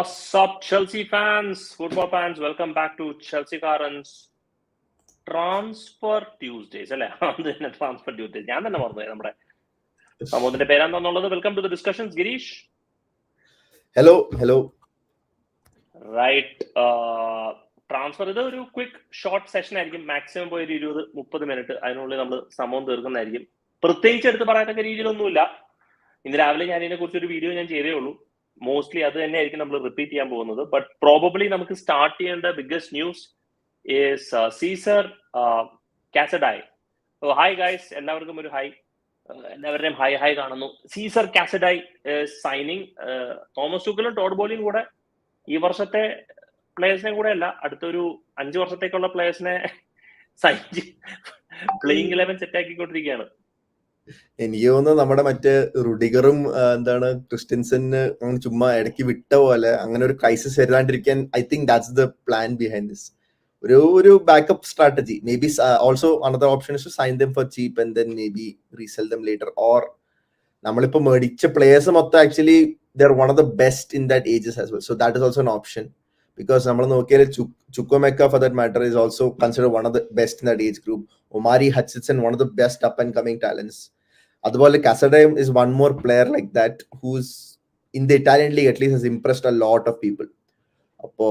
What's up, Chelsea fans, football fans? Welcome back to Chelseakaaran's Transfer Tuesdays. അല്ലേ, Transfer Tuesdays. ഞാൻ തന്നെ പറഞ്ഞു നമ്മുടെ സമൂഹത്തിന്റെ പേരാണെന്നുള്ളത്. Welcome to the discussions. Girish, hello. Right. Transfer ഇത് ഒരു ക്വിക്ക് ഷോർട്ട് സെഷൻ ആയിരിക്കും. മാക്സിമം പോയി ഒരു 20-30 മിനിറ്റ് അതിനുള്ളിൽ നമ്മൾ സംഭവം തീർക്കുന്നതായിരിക്കും. പ്രത്യേകിച്ച് എടുത്ത് പറയത്തക്ക രീതിയിലൊന്നുമില്ല. ഇന്ന് രാവിലെ ഞാൻ ഇതിനെ കുറിച്ച് ഒരു വീഡിയോ ഞാൻ ചെയ്തേ ഉള്ളൂ. മോസ്റ്റ്ലി അത് തന്നെയായിരിക്കും നമ്മൾ റിപ്പീറ്റ് ചെയ്യാൻ പോകുന്നത്. ബട്ട് പ്രോബബ്ലി നമുക്ക് സ്റ്റാർട്ട് ചെയ്യേണ്ട biggest news is Cesare Casadei. Hi guys, എല്ലാവർക്കും ഒരു ഹായ്. എല്ലാവരുടെയും ഹായ് കാണുന്നു. Cesare Casadei signing. തോമസ് ടൂക്കലും ടോഡ് ബോളിയും കൂടെ ഈ വർഷത്തെ പ്ലേയേഴ്സിനെ കൂടെ അല്ല, അടുത്തൊരു 5 വർഷത്തേക്കുള്ള പ്ലേയേഴ്സിനെ സൈൻ പ്ലേയിങ് 11 സെറ്റ് ആക്കിക്കൊണ്ടിരിക്കുകയാണ്. എനിക്ക് തോന്നുന്നു നമ്മുടെ മറ്റേ റുഡിഗറും ക്രിസ്ത്യൻസന് അങ്ങനെ ചുമ്മാ ഇടയ്ക്ക് വിട്ട പോലെ അങ്ങനെ ഒരു ക്രൈസിസ് വരാണ്ടിരിക്കാൻ I think that's the plan behind this. ഒരു backup strategy. Maybe also another option is to sign them for cheap and then maybe resell them later. Or നമ്മളിപ്പോ മേടിച്ച പ്ലേയേഴ്സ് മൊത്തം actually they're one of the best in that ages as well. So that is also an option. Because നമ്മൾ നോക്കിയാൽ Chukwuemeka for that matter is also considered one of the best in that age group. Omari Hutchinson, one of the best up and coming talents. അതുപോലെ Casadei is one more player like that who's in the Italian league at least has impressed a lot of people. Appo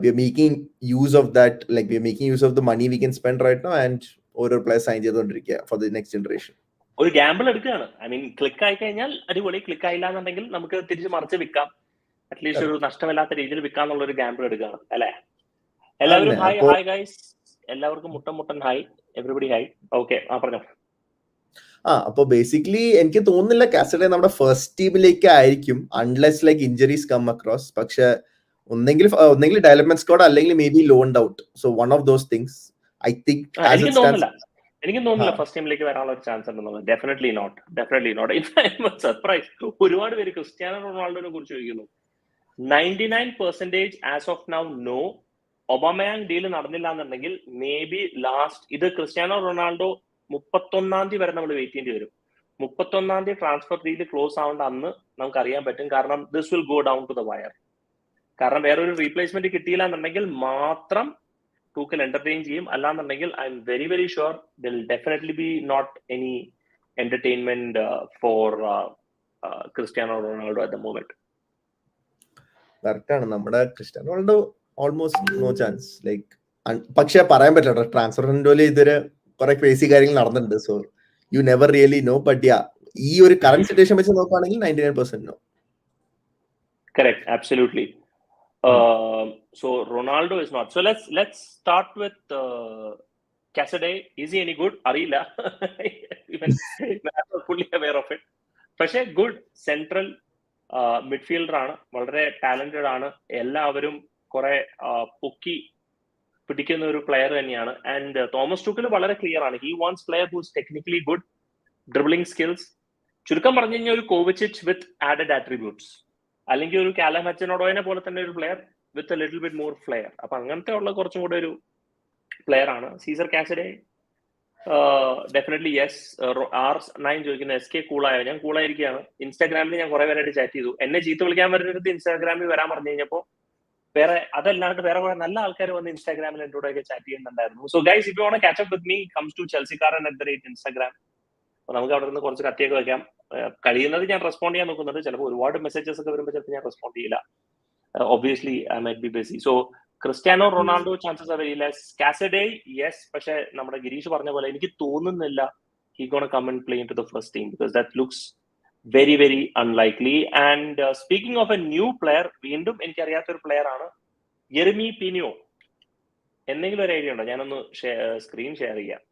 we are making use of that, like we are making use of the money we can spend right now and ഓരോ player sign ചെയ്തുകൊണ്ടിരിക്കുക for the next generation. ഒരു Gamble എടുക്കുകയാണ്. I mean click ആയി കഴിഞ്ഞാൽ അടിപൊളി, click ആയില്ല എന്നുണ്ടെങ്കിൽ നമുക്ക് തിരിച്ച് മറിച്ച് വിൽക്കാം. അറ്റ്ലീസ്റ്റ് ഒരു നഷ്ടമില്ലാത്ത രീതിയിൽ വിൽക്കാന്നുള്ള ഒരു ഗാമ്പിൾ എടുക്കുകയാണ് അല്ലെ. എല്ലാവരും ഹായ് ഗൈസ്, എല്ലാവർക്കും മുട്ടൻ ഹായ്, എവരിബഡി ഹായ്. ഓക്കെ, പറഞ്ഞോ. അപ്പൊ ബേസിക്കലി എനിക്ക് തോന്നുന്നില്ല കാസഡേ നമ്മുടെ ഫസ്റ്റ് ടീമിലേക്ക് ആയിരിക്കും unless like injuries come across. പക്ഷെ ഒന്നെങ്കിൽ ഡെവലപ്മെന്റ് സ്ക്വാഡ് അല്ലെങ്കിൽ maybe loaned out. So one of those things I think. എനിക്ക് തോന്നുന്നില്ല ഫസ്റ്റ് ടീമിലേക്ക് വരാനുള്ള ഒരു ചാൻസ് ഉണ്ടെന്നുള്ളത്. Definitely not. സർപ്രൈസ്. ഒരുപാട് പേര് ക്രിസ്ത്യാനോ റൊണാൾഡോനെ കുറിച്ച് ചോദിക്കുന്നു. 99% as of now no. Aubameyang deal നടന്നില്ല എന്നുണ്ടെങ്കിൽ മേ ബി ലാസ്റ്റ് ഇത് ക്രിസ്ത്യാനോ റൊണാൾഡോ 31 വരെ നമ്മൾ വെയിറ്റ് ചെയ്യേണ്ടി വരും. 31 ട്രാൻസ്ഫർ ഡീൽ ക്ലോസ് ആവേണ്ട അന്ന് നമുക്ക് അറിയാൻ പറ്റും. കാരണം this will go down to the wire. കാരണം വേറൊരു റീപ്ലേസ്മെന്റ് കിട്ടിയില്ല എന്നുണ്ടെങ്കിൽ മാത്രം ടൂക്കൽ എന്റർടൈൻ ചെയ്യും. അല്ലാന്നുണ്ടെങ്കിൽ I'm very very sure there'll definitely be not any entertainment for Cristiano Ronaldo at the moment. കറക്റ്റാണ്. നമ്മുടെ Cristiano Ronaldo almost no chance. Like പക്ഷെ പറയാൻ പറ്റില്ല, ട്രാൻസ്ഫർ വിൻഡോയില് ഇതുവരെ കുറെ ക്രേസി കാര്യങ്ങൾ നടന്നിട്ടുണ്ട്. So you never really know. But yeah, ഈ ഒരു കറന്റ് സിറ്റുവേഷൻ വെച്ച് നോക്കുകയാണെങ്കിൽ 99% no. Correct, absolutely. So Ronaldo is not. So let's start with Casadei. Is he any good? അറിയില്ല. Even I'm not fully aware of it. പക്ഷേ good central midfielder ആണ്, വളരെ talented ആണ്. എല്ലാവരും കുറെ പൊക്കി പിടിക്കുന്ന ഒരു പ്ലെയർ തന്നെയാണ്. ആൻഡ് തോമസ് ടൂക്കൽ വളരെ ക്ലിയർ ആണ്. He wants player whose technically good, dribbling skills. ചുരുക്കം പറഞ്ഞു കഴിഞ്ഞാൽ ഒരു കോവിച്ചിച്ച് വിത്ത് ആഡഡ് ആട്രിബ്യൂട്ട്സ്, അല്ലെങ്കിൽ ഒരു കാലം ഹച്ചനോഡോയെ പോലെ തന്നെ ഒരു player with a little bit more flair. അപ്പൊ അങ്ങനത്തെ ഉള്ള കുറച്ചും കൂടെ ഒരു പ്ലെയർ ആണ് സീസർ കാസഡേ. Definitely yes. R9 ചോദിക്കുന്ന SK കൂളായോ? ഞാൻ കൂളായിരിക്കുകയാണ്. ഇൻസ്റ്റാഗ്രാമിൽ ഞാൻ കുറെ പേരായിട്ട് ചാറ്റ് ചെയ്തു. എന്നെ ചീത്ത വിളിക്കാൻ വരുന്നത് ഇൻസ്റ്റാഗ്രാമിൽ വരാൻ പറഞ്ഞു കഴിഞ്ഞപ്പോൾ വേറെ അതല്ലാണ്ട് വേറെ കുറെ നല്ല ആൾക്കാർ വന്ന് ഇൻസ്റ്റാഗ്രാമിൽ എൻ്റെ കൂടെ ഒക്കെ ചാറ്റ് ചെയ്യുന്നുണ്ടായിരുന്നു. So guys, if you want to catch up with me, comes to Chelseakaaran@Instagram. അപ്പൊ നമുക്ക് അവിടെ നിന്ന് കുറച്ച് കത്തിയൊക്കെ വെക്കാം. കഴിയുന്നത് ഞാൻ റെസ്പോണ്ട് ചെയ്യാൻ നോക്കുന്നുണ്ട്. ചിലപ്പോൾ ഒരുപാട് മെസ്സേജസ് ഒക്കെ വരുമ്പോൾ ചിലപ്പോൾ ഞാൻ റെസ്പോണ്ട് ചെയ്യില്ല. Obviously I might be busy. So Cristiano Ronaldo chances are very less. Casadei yes, പക്ഷെ നമ്മുടെ ഗിരീഷ് പറഞ്ഞ പോലെ എനിക്ക് തോന്നുന്നില്ല he gonna come and play into the first team because that looks very very unlikely. And speaking of a new player, വീണ്ടും എനിക്കറിയാത്തൊരു player ആണ് Jeremy പീനിയോ. എന്തെങ്കിലും ഒരു ഐഡിയ ഉണ്ടോ? ഞാനൊന്ന് സ്ക്രീൻ ഷെയർ ചെയ്യാം.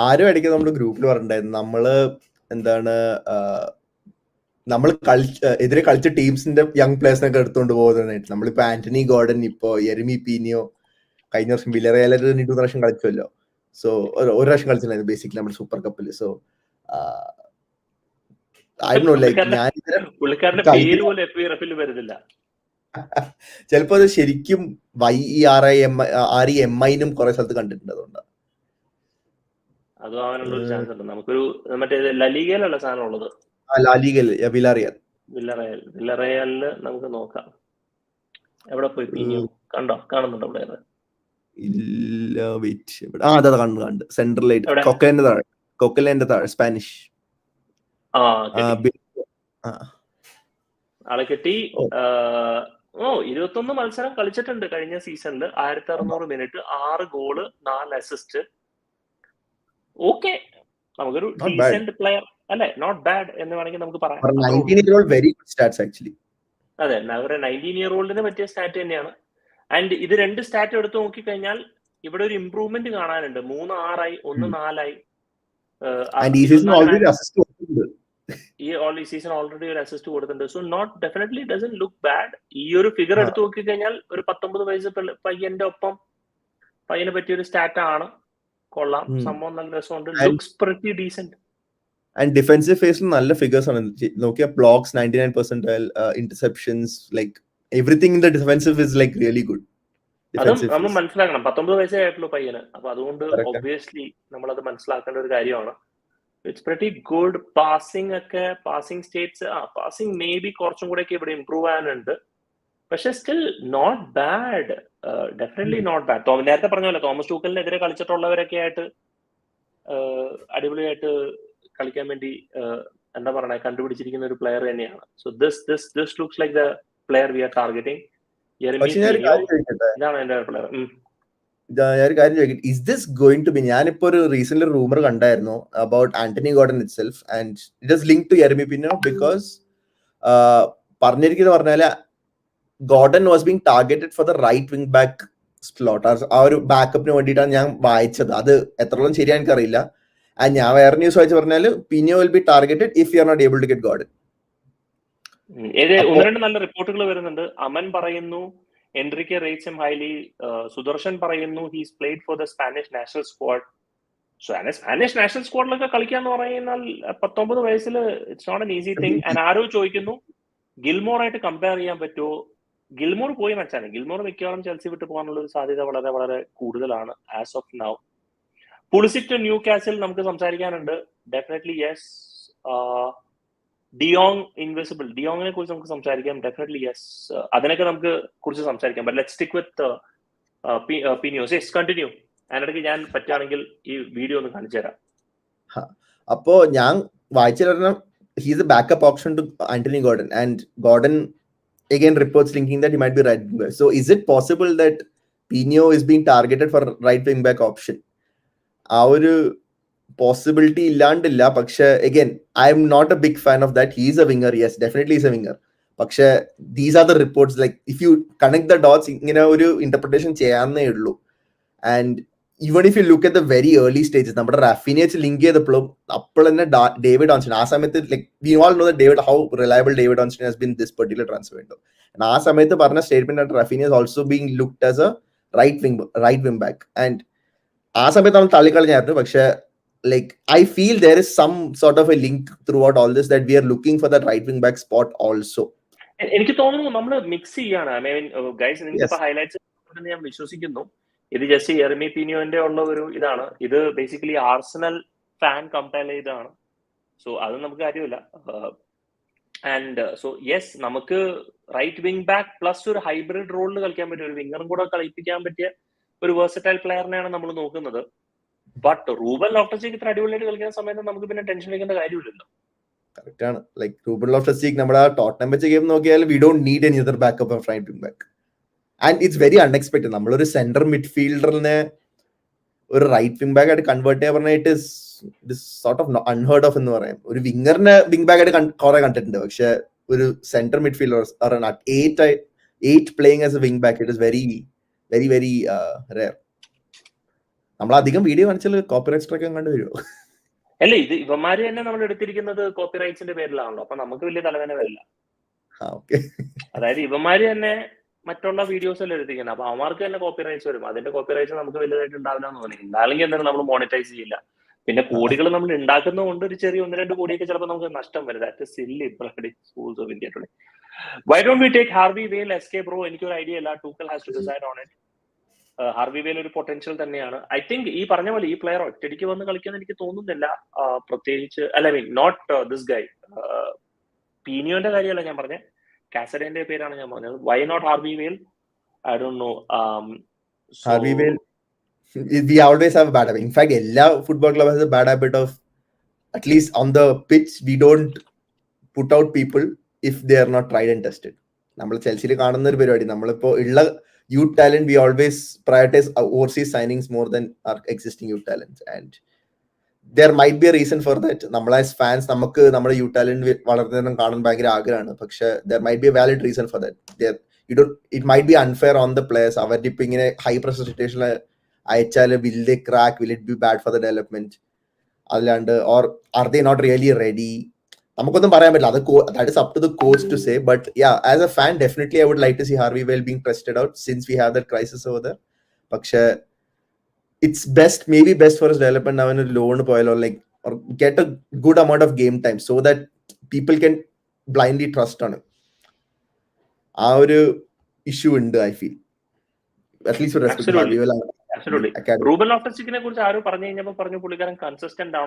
ആരും ഇടയ്ക്ക് നമ്മുടെ ഗ്രൂപ്പിൽ പറഞ്ഞിട്ടുണ്ടായിരുന്നു നമ്മൾ എതിരെ കളിച്ച ടീംസിന്റെ യങ് പ്ലേയേഴ്സിനൊക്കെ എടുത്തുകൊണ്ട് പോകുന്നതായിട്ട്. നമ്മളിപ്പോ ആന്റണി ഗോർഡൻ, ഇപ്പോ യെരമി പീനിയോ, കഴിഞ്ഞ വർഷം വില്ലറിയലിൽ 2 പ്രാവശ്യം കളിച്ചല്ലോ. സോ ഒരു പ്രാവശ്യം കളിച്ചിട്ടുണ്ടായിരുന്നു ബേസിക്കലി നമ്മുടെ സൂപ്പർ കപ്പിൽ. സോ ചിലപ്പോ അത് ശരിക്കും YERIMIനും കുറെ സ്ഥലത്ത് കണ്ടിട്ടുണ്ട്. അതുകൊണ്ടാണ് അതും അവനുള്ള ഒരു ചാൻസ് ഉണ്ട്. നമുക്കൊരു മറ്റേ ലലീഗയിലുള്ള സാധനം ഉള്ളത്. ലാലിഗയിൽ വില്ലാറിയൽ. വില്ലറയലില് നമുക്ക് നോക്കാം. എവിടെ പോയി പിനിയോ? കാണുന്നുണ്ടോ പ്ലെയർ? ഇല്ല, വെയിറ്റ്. അതാ കണ്ടു സെൻട്രലായിട്ട് കൊക്കലിന്റെ താഴെ സ്പാനിഷ്. ആളെ കിട്ടി. 21 മത്സരം കളിച്ചിട്ടുണ്ട് കഴിഞ്ഞ സീസണിൽ. 1600 മിനിറ്റ്, 6 ഗോള്, 4 അസിസ്റ്റ്. ഓക്കെ, നമുക്കൊരു ഡീസെന്റ് പ്ലെയർ അല്ലെ, നോട്ട് ബാഡ് എന്ന് വേണമെങ്കിൽ നമുക്ക് പറയാം. അതെ, ഒരു 19-year-old പറ്റിയ സ്റ്റാറ്റ് തന്നെയാണ്. ആൻഡ് ഇത് 2 സ്റ്റാറ്റ് എടുത്ത് നോക്കിക്കഴിഞ്ഞാൽ ഇവിടെ ഒരു ഇംപ്രൂവ്മെന്റ് കാണാനുണ്ട്. 3-6 1 4 ഈ സീസൺ ഓൾറെഡി ഒരു അസിസ്റ്റ് കൊടുത്തിട്ടുണ്ട്. So not definitely doesn't look bad. ഈ ഒരു ഫിഗർ എടുത്ത് നോക്കിക്കഴിഞ്ഞാൽ ഒരു 19 വയസ്സ് പയ്യന്റെ ഒപ്പം പയ്യനെ പറ്റിയ ഒരു സ്റ്റാറ്റ് ആണ്. കൊള്ളാം, സംഭവം നല്ല രസമുണ്ട്. Looks pretty decent. And defensive ഫേസിൽ നല്ല ഫിഗേഴ്സ് ആണ്. നോക്കിയ blocks 99%, interceptions, like everything in the defensive is like really good. അതും നമ്മൾ മനസ്സിലാക്കണം. 19 വയസ്സേ ആയിട്ടുള്ളൂ പയ്യന്. അപ്പൊ അതുകൊണ്ട് ഒബ്വിയസ്ലി നമ്മളത് മനസ്സിലാക്കേണ്ട ഒരു കാര്യമാണ്. It's pretty good. Passing stats, passing may be കുറച്ചും കൂടെ ഇവിടെ ഇംപ്രൂവ് ആകാനുണ്ട്. പക്ഷെ still not bad, definitely not bad. നേരത്തെ പറഞ്ഞ പോലെ തോമസ് ടൂക്കലിനെതിരെ കളിച്ചിട്ടുള്ളവരൊക്കെ ആയിട്ട് അടിപൊളിയായിട്ട് കളിക്കാൻ വേണ്ടി എന്താ പറയുക, കണ്ടുപിടിച്ചിരിക്കുന്ന ഒരു പ്ലെയർ തന്നെയാണ്. So this looks like the player we are targeting. ഇതാണ് എന്റെ പ്ലെയർ. ഞാനൊരു കാര്യം ചോദിക്കട്ടെ, is this going to be, ഞാനിപ്പോ ഒരു റീസെന്റ് റൂമർ കണ്ടായിരുന്നു about Anthony Gordon itself, and it is link to Yeremy Pino. Because പറഞ്ഞിരിക്കുന്നത് പറഞ്ഞാല് Gordon was being targeted for the right wing back slot. ആ ഒരു ബാക്കപ്പിന് വേണ്ടിയിട്ടാണ് ഞാൻ വായിച്ചത്. അത് എത്രത്തോളം ശരിയാ എനിക്കറിയില്ല. ആൻഡ് ഞാൻ വേറെ ന്യൂസ് വായിച്ചു പറഞ്ഞാല് Pino will be targeted if you are not able to get Gordon. ഒന്ന് രണ്ട് നല്ല റിപ്പോർട്ടുകൾ വരുന്നുണ്ട്. അമൻ പറയുന്നു Enrique rates him highly. Sudarshan പറയുന്നു he's played for the Spanish national squad. Spanish national സ്ക്വാഡിലൊക്കെ കളിക്കാന്ന് പറയുന്നാൽ 19 വയസ്സിൽ it's not an easy thing. And ആരോ ചോദിക്കുന്നു ഗിൽമോർ ആയിട്ട് കമ്പയർ ചെയ്യാൻ പറ്റുമോ? ഗിൽമോർ പോയി മച്ചാണ്. ഗിൽമോർ മിക്കവാറും ചെൽസി വിട്ട് പോകാനുള്ള ഒരു സാധ്യത വളരെ വളരെ കൂടുതലാണ് as of now. Pulisic to Newcastle നമുക്ക് സംസാരിക്കാനുണ്ട്. Definitely yes. ഡിയോങ് ഇൻവിസിബിൾ, ഡിയോങ്ങിനെ കുറിച്ച് നമുക്ക് സംസാരിക്കാം. ഡെഫിനറ്റ്ലി യെസ്, അതിനൊക്കെ നമുക്ക് കുറിച്ച് സംസാരിക്കാം. But let's stick with Pino's. Yes, continue. അതിനിടയ്ക്ക് ഞാൻ പറ്റുകയാണെങ്കിൽ ഈ വീഡിയോ ഒന്ന് കാണിച്ചു തരാം. അപ്പോ ഞാൻ വായിച്ച he's a backup option to Anthony Gordon, and Gordon again reports linking that he might be right wing back. So is it possible that Pino is being targeted for right wing back option? Our possibility illandilla, പക്ഷേ again I am not a big fan of that. He is a winger, yes, definitely is a winger. പക്ഷേ these are the reports, like if you connect the dots ഇങ്ങനെ ഒരു interpretation ചെയ്യാന്നേ ഉള്ളൂ. And even if you look at the very early stages, നമ്മുടെ റാഫിനെ link ചെയ്തപ്പോഴും അപ്പോൾ തന്നെ David Ornstein ആ സമയത്ത്, like we all know that David how reliable David Ornstein has been this particular transfer window. ആ സമയത്ത് പറഞ്ഞ സ്റ്റേറ്റ്മെന്റ് റാഫിനെ is also being looked as a right wing back. And ആ സമയത്ത് നമ്മൾ തള്ളിക്കളഞ്ഞായിരുന്നു. പക്ഷെ like I feel there is some sort of a link throughout all this that we are looking for that right wing back spot also. എനിക്ക് തോന്നുന്നു നമ്മൾ mix ചെയ്യാണ്. I mean guys, നിങ്ങൾക്ക് ഹൈലൈറ്റ്സ് ഞാൻ വിശ്വസിക്കുന്നു. ഇത് ജസ്റ്റ് യെർമി പിനിയോന്റെ ഉള്ള ഒരു ഇതാണ്. ഇത് ബേസിക്കലി ആർസണൽ ഫാൻ കമ്പയർ ചെയ്താണ്. സോ അത് നമുക്ക് കാര്യമില്ല. ആൻഡ് സോ യെസ്, നമുക്ക് റൈറ്റ് വിംഗ് ബാക്ക് പ്ലസ് ഒരു ഹൈബ്രിഡ് റോളിൽ കളിക്കാൻ പറ്റിയ ഒരു വിംഗറും കൂടെ കളിപ്പിക്കാൻ പറ്റിയ ഒരു വേഴ്സറ്റൈൽ പ്ലെയറിനെയാണ് നമ്മൾ നോക്കുന്നത്. ബട്ട് റൂബൻ ലോഫ്റ്റസ്-ചീക്ക് ഇത്ര അടിപൊളിയായിട്ട് കളിക്കുന്ന സമയത്ത് നമുക്ക് പിന്നെ ടെൻഷൻ അടിക്കേണ്ട കാര്യമില്ലല്ലോ. കറക്റ്റ് ആണ്. ലൈക്ക് റൂബൻ ലോഫ്റ്റസ്-ചീക്ക് നമ്മുടെ ടോട്ടനം വെച്ച ഗെയിം നോക്കിയാൽ we don't need any other backup of right wing back. And it's very unexpected. നമ്മളൊരു സെന്റർ മിഡ്ഫീൽഡറിനെ ഒരു റൈറ്റ് വിംഗ് ബാക്ക് ആയിട്ട് കൺവേർട്ട് ചെയ്യാൻ പറഞ്ഞാൽ it is sort of unheard of എന്ന് പറയാം. ഒരു വിംഗറിനെ വിംഗ് ബാക്ക് ആയിട്ട് കുറെ കണ്ടിട്ടുണ്ട്. പക്ഷെ ഒരു centre midfielder 8 playing as a wing back, it is very very very rare. നമ്മളധികം വീഡിയോ കാണിച്ചാൽ കോപ്പിറൈറ്റ് സ്ട്രൈക്ക് കണ്ടു വരുമോ? അല്ല, ഇത് ഇവന്മാര് തന്നെ നമ്മൾ എടുത്തിരിക്കുന്നത് കോപ്പിറൈറ്റ്സിന്റെ പേരിലാണല്ലോ. അപ്പൊ നമുക്ക് വലിയ തലവേദന വരില്ല. അതായത് ഇവന്മാര് തന്നെ മറ്റുള്ള വീഡിയോസ് എല്ലാം എടുത്തിരിക്കുന്നത്. അപ്പൊ അവർക്ക് തന്നെ കോപ്പിറൈറ്റ്സ് വരും. അതിന്റെ കോപ്പിറൈറ്റ്സ് നമുക്ക് വലുതായിട്ട് ഉണ്ടാവില്ല എന്ന് തോന്നി. അല്ലെങ്കിൽ എന്താണ് നമ്മൾ മോണിറ്റൈസ് ചെയ്യില്ല. പിന്നെ കോടികൾ നമ്മൾ ഉണ്ടാക്കുന്നതുകൊണ്ട് ഒരു ചെറിയ 1-2 കോടിയൊക്കെ ചിലപ്പോൾ നമുക്ക് നഷ്ടം വരും. That silly schools of India today. Why don't we take Harvey Vale SK bro? എനിക്കൊരു ഐഡിയ ഇല്ല. Tuchel has to decide on it. Harvey Vale ഒരു പൊട്ടൻഷ്യൽ തന്നെയാണ്. ഐ തിങ്ക് ഈ പറഞ്ഞ പോലെ ഈ പ്ലെയർ ഒറ്റയ്ക്ക് വന്ന് കളിക്കാൻ എനിക്ക് തോന്നുന്നില്ല. പ്രത്യേകിച്ച് I mean not this guy. പീനിയോന്റെ കാര്യമല്ല ഞാൻ പറഞ്ഞത്, കാസഡേന്റെ പേരാണ് ഞാൻ പറഞ്ഞത്. Why not Harvey Vale? I don't know. Harvey Vale, we always have a bad habit. In fact, എല്ലാ football club has a bad habit of, at least on the pitch, we don't put out people if they are not tried and tested. നമ്മൾ ചെൽസിയിൽ കാണുന്ന ഒരു പരിപാടി, നമ്മളിപ്പോ ഉള്ള youth talent we always prioritise overseas signings more than our existing youth talent. And there might be a reason for that. നമ്മൾ as fans നമുക്ക് നമ്മുടെ youth talent വളർത്തുന്നതും കാണാൻ ഭയങ്കര ആഗ്രഹമാണ്. പക്ഷെ there might be a valid reason for that. It might be unfair on the players. അവരുടെ ഇപ്പൊ ഇങ്ങനെ ഹൈ പ്രഷർ സിറ്റുവേഷനിൽ അയച്ചാൽ will they crack, will it be bad for the development? അല്ലാണ്ട് or are they not really ready? നമുക്കൊന്നും പറയാൻ പറ്റില്ല. that is up to the coach to say. But yeah, as a fan, definitely I would like to see Harvey Vale being tested out since we have that crisis over there. പക്ഷെ it's maybe best for his development now in a loan poil or get a good amount of game time so that people can blindly trust on him. ആ ഒരു issue ഉണ്ട്, I feel. At least with respect to Harvey Vale. Absolutely. Ruben ലോഫ്റ്റസ്-ചീക്കിനെ കുറിച്ച് ആരും പറഞ്ഞു കഴിഞ്ഞപ്പോൾ പറഞ്ഞു പുള്ളിക്കാരൻ കൺസിസ്റ്റന്റ്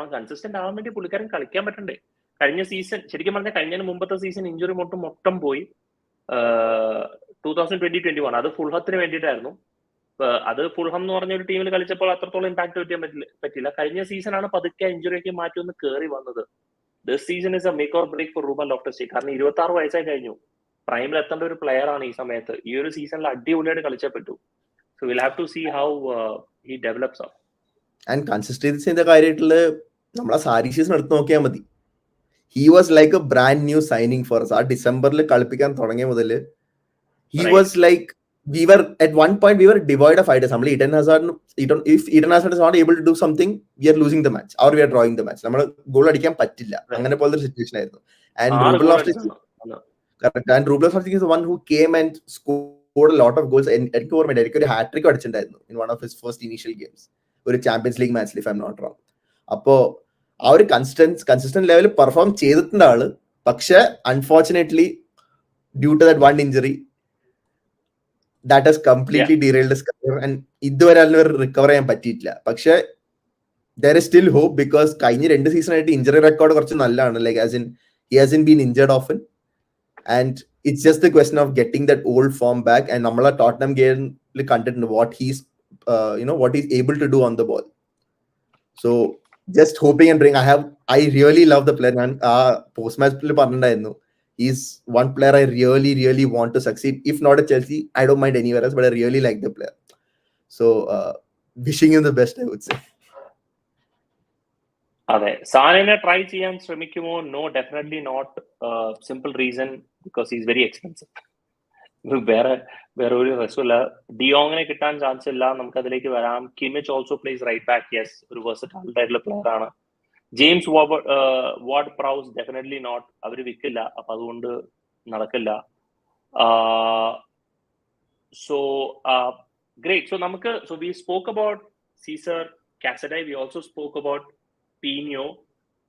ആവാൻ വേണ്ടി പുള്ളിക്കാരൻ കളിക്കാൻ പറ്റണ്ടേ. കഴിഞ്ഞ സീസൺ ശരിക്കും പറഞ്ഞാൽ കഴിഞ്ഞ മുമ്പത്തെ സീസൺ ഇഞ്ചുറി മൊത്തം പോയി. 2020-21 അത് ഫുൾഹത്തിന് വേണ്ടിയിട്ടായിരുന്നു. അത് ഫുൾഹം എന്ന് പറഞ്ഞ ഒരു ടീമിൽ കളിച്ചപ്പോൾ അത്രത്തോളം ഇമ്പാക്ട് പറ്റാൻ പറ്റില്ല. കഴിഞ്ഞ സീസണാണ് പതുക്കെ ഇഞ്ചുറിയൊക്കെ മാറ്റി ഒന്ന് കയറി വന്നത്. This season is a make or break for Ruben Loftus-Cheek. കാരണം 26 വയസ്സായി കഴിഞ്ഞു. പ്രൈമിൽ എത്തേണ്ട ഒരു പ്ലെയർ ആണ് ഈ സമയത്ത്. ഈ ഒരു സീസണിൽ അടിപൊളിയായിട്ട് കളിച്ചേ പറ്റൂ. So we'll have to see how he develops up. And consistency കാര്യത്തില് നമ്മളെ സാരി സീസൺ എടുത്ത് നോക്കിയാൽ മതി. He was like a brand new signing for us. ആ ഡിസംബറിൽ കളിപ്പിക്കാൻ തുടങ്ങിയ മുതൽ he was like, we were at one point we were devoid of ideas. നമ്മൾ if Eden Hazard is not able to do something, we are losing the match or we are drawing the match. നമ്മൾ goal അടിക്കാൻ പറ്റില്ല, അങ്ങനെ പോലത്തെ situation ആയിരുന്നു. And Ruben Loftus-Cheek is the one who came and scored a lot of goals. എനിക്ക് ഓർമ്മയുണ്ട്, എനിക്ക് ഒരു ഹാട്രിക് അടിച്ചിട്ടുണ്ടായിരുന്നു in one of his first initial games, ഒരു ചാമ്പ്യൻസ് ലീഗ് മാച്ചിൽ, if I'm not wrong. അപ്പോ ആ ഒരു കൺസിസ്റ്റന്റ് ലെവലിൽ പെർഫോം ചെയ്തിട്ടുണ്ട് ആള്. പക്ഷെ unfortunately due to that one injury that has completely derailed his career and ഇതുവരെ അതിന് റിക്കവർ ചെയ്യാൻ പറ്റിയിട്ടില്ല. പക്ഷെ there is still hope because കഴിഞ്ഞ 2 സീസൺ ആയിട്ട് ഇഞ്ചറി റെക്കോർഡ് കുറച്ച് നല്ലതാണ്. Like as in he hasn't been injured often and it's just the question of getting that old form back. And നമ്മളെ ടോട്ടനം ഗെയിമിൽ കണ്ടിട്ടുണ്ട് what he's what he's able to do on the ball. So just hoping and praying. I really love the player. ഞാൻ ആ post മാച്ചിൽ പറഞ്ഞിട്ടുണ്ടായിരുന്നു, he's one player I really want to succeed. If not at Chelsea, I don't mind anywhere else, but I really like the player. So wishing him the best, I would say. അതെ, സാനനെ try ചെയ്യാൻ ശ്രമിക്കുമോ? No, definitely not. Simple reason, because is very expensive. വേറെ ഒരു രസമില്ല. ഡിയോങ്ങിനെ കിട്ടാൻ chance ഇല്ല. നമുക്ക് അതിലേക്ക് വരാം. Kimmich also plays right back. Yes, ഒരു വെർസറ്റൈൽ ആയിട്ടുള്ള പ്ലെയർ ആണ്. James Ward Prowse definitely not. അവർ വിൽക്കില്ല, അപ്പൊ അതുകൊണ്ട് നടക്കില്ല. So great. So we spoke about Cesar, Casadei. We also spoke about Pino.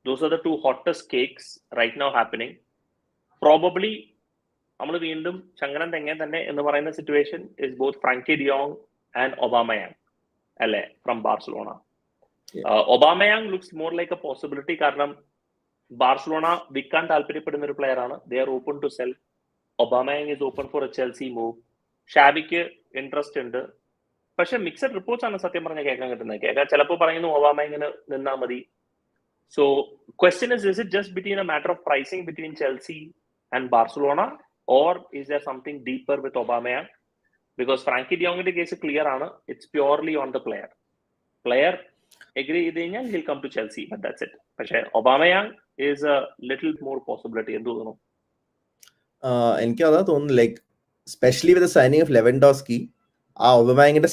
Those are the 2 hottest cakes right now happening. Probably നമ്മൾ വീണ്ടും ചങ്ങനം തെങ്ങൻ തന്നെ എന്ന് പറയുന്ന situation is both Frankie de Jong and Aubameyang അല്ലേ, from Barcelona. Aubameyang looks more like a possibility കാരണം Barcelona വിൽക്കാൻ താല്പര്യപ്പെടുന്ന ഒരു player ആണ്. They are open to sell. Aubameyang is open for a Chelsea move. ഷാബിക്ക് ഇൻട്രസ്റ്റ് ഉണ്ട്. പക്ഷെ mixed reports ആണ് സത്യം പറഞ്ഞാൽ കേൾക്കാൻ കിട്ടുന്നത്. ചിലപ്പോൾ പറയുന്നു ഒബാമയങ്ങിന് നിന്നാ മതി. So question is it just between a matter of pricing between Chelsea and Barcelona, or is there something deeper with Aubameyang? Because Frankie de Jong's case is clear ആണ്. It's purely on the player. Player agree ചെയ്ത് കഴിഞ്ഞാൽ he'll come to Chelsea, but that's it. പക്ഷെ Aubameyang is a little more possibility എന്ന് തോന്നുന്നു. എനിക്ക് അതാ തോന്നുന്നു, like specially with the signing off Lewandowski, ആ ഒബാമയങ്ങിന്റെ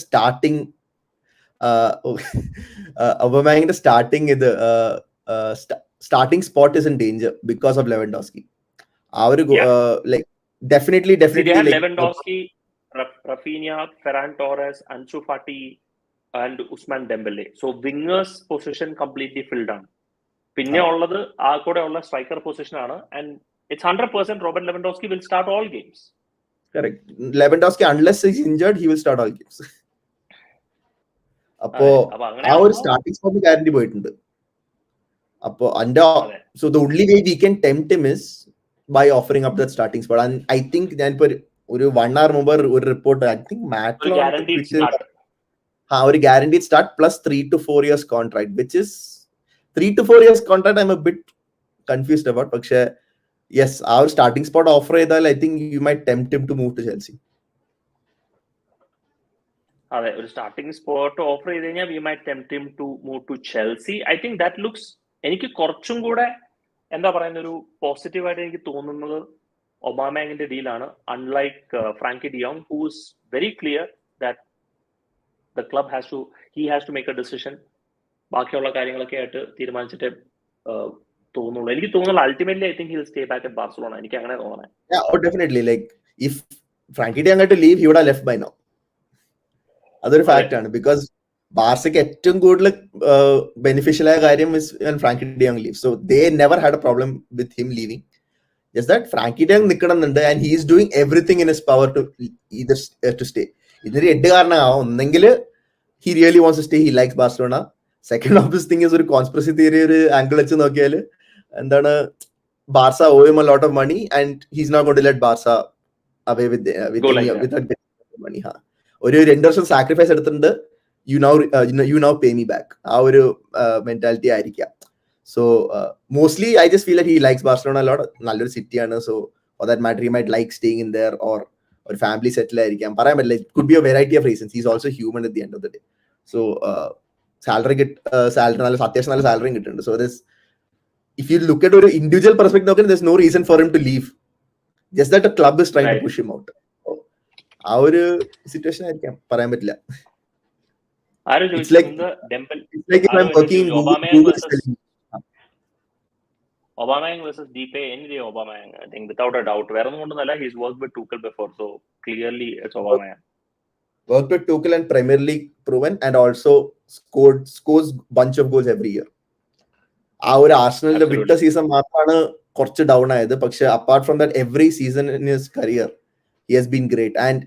സ്റ്റാർട്ടിങ് ഇത് starting spot is in danger because of Lewandowski. Our like definitely they had like, Lewandowski, Rafinha, Ferran Torres, Ansu Fati and Ousmane Dembele. So wingers position completely filled down. പിന്നെ ഉള്ളത് ആ കൂടെ ഉള്ള striker position ആണ്. And it's 100% Robert Lewandowski will start all games. Correct. Lewandowski unless he's injured he will start all games. അപ്പോ ആ ഒരു starting spot guarantee പോയിട്ടുണ്ട്. അപ്പോ so the only way we can tempt him is by offering up that starting spot. And I think ഞാൻ ഇപ്പോൾ ഒരു 1 hour മുമ്പ് ഒരു റിപ്പോർട്ട് ഐ തിങ്ക് ഒരു guaranteed start plus 3 to 4 years contract, which is 3 to 4 years contract I'm a bit confused about. പക്ഷേ yes, our starting spot offer ചെയ്താൽ I think you might tempt him to move to Chelsea. അതെ, ഒരു starting spot offer ചെയ്ത് കഴിഞ്ഞാൽ we might tempt him to move to Chelsea. I think that looks എനിക്ക് കുറച്ചും കൂടെ എന്താ പറയുന്ന ഒരു പോസിറ്റീവായിട്ട് എനിക്ക് തോന്നുന്നത് ഒബാമയാങ്ങിന്റെ ഡീലാണ്. Unlike Frenkie de Jong who's very clear that the club has to make a decision. ബാക്കിയുള്ള കാര്യങ്ങളൊക്കെ ആയിട്ട് തീരുമാനിച്ചിട്ട് തോന്നുള്ളൂ. എനിക്ക് തോന്നുന്നു ultimately I think he'll stay back at Barcelona. എനിക്ക് അങ്ങനെ തോന്നണേ. Definitely, like if Frankie de Jong had to leave, he would have left by now. അതൊരു ഫാക്ട് ആണ്. ബിക്കോസ് ബാർസയ്ക്ക് ഏറ്റവും കൂടുതൽ ബെനിഫിഷ്യൽ ആയ കാര്യം ഫ്രാങ്കി ഡി യോങ് leave. So they never had a problem with him leaving. Just that Frenkie de യോങ് നിൽക്കണമെന്നുണ്ട് and he is doing everything in his power to stay. ഇതൊരു എഡ് കാരണമാവും. ഒന്നെങ്കിൽ he really wants to stay, he likes Barcelona. Second of this thing is ഒരു conspiracy theory ഒരു angle വെച്ച് നോക്കിയാൽ എന്താണ്, Barca owe him a lot of money and he's not going to let Barca away without money. ഒരു 2 വർഷം sacrifice എടുത്തിട്ടുണ്ട്, you now pay me back, ആ ഒരു മെന്റാലിറ്റി ആയിരിക്കാം. So mostly I just feel that he likes Barcelona a lot. നല്ലൊരു സിറ്റിയാണ്. So for that matter he might like staying in there, or ഒരു family സെറ്റിൽ ആയിരിക്കാം, പറയാൻ പറ്റില്ല. It could be A variety of reasons. He is also human at the end of the day. So salary അത്യാവശ്യം നല്ല സാലറിയും കിട്ടുന്നുണ്ട്. So this if you look at ഒരു individual perspective നോക്കിയാൽ there's no reason for him to leave, just that the club is trying to push him out. ആ ഒരു situation ആയിരിക്കാം, പറയാൻ പറ്റില്ല. It's like if I'm working in Aubameyang versus DP, any day Aubameyang, I think without a doubt. വേറെ ഒന്നും കൊണ്ടല്ല, he's worked with Tuchel before, so clearly it's Aubameyang. Worked with Tuchel and Premier League proven, and also scores bunch of goals every year. ആ ഒരു ആർസണലിന്റെ വിട്ട season മാത്രമാണ് കുറച്ച് down ആയത്. പക്ഷെ apart from that every season in his career he has been great. And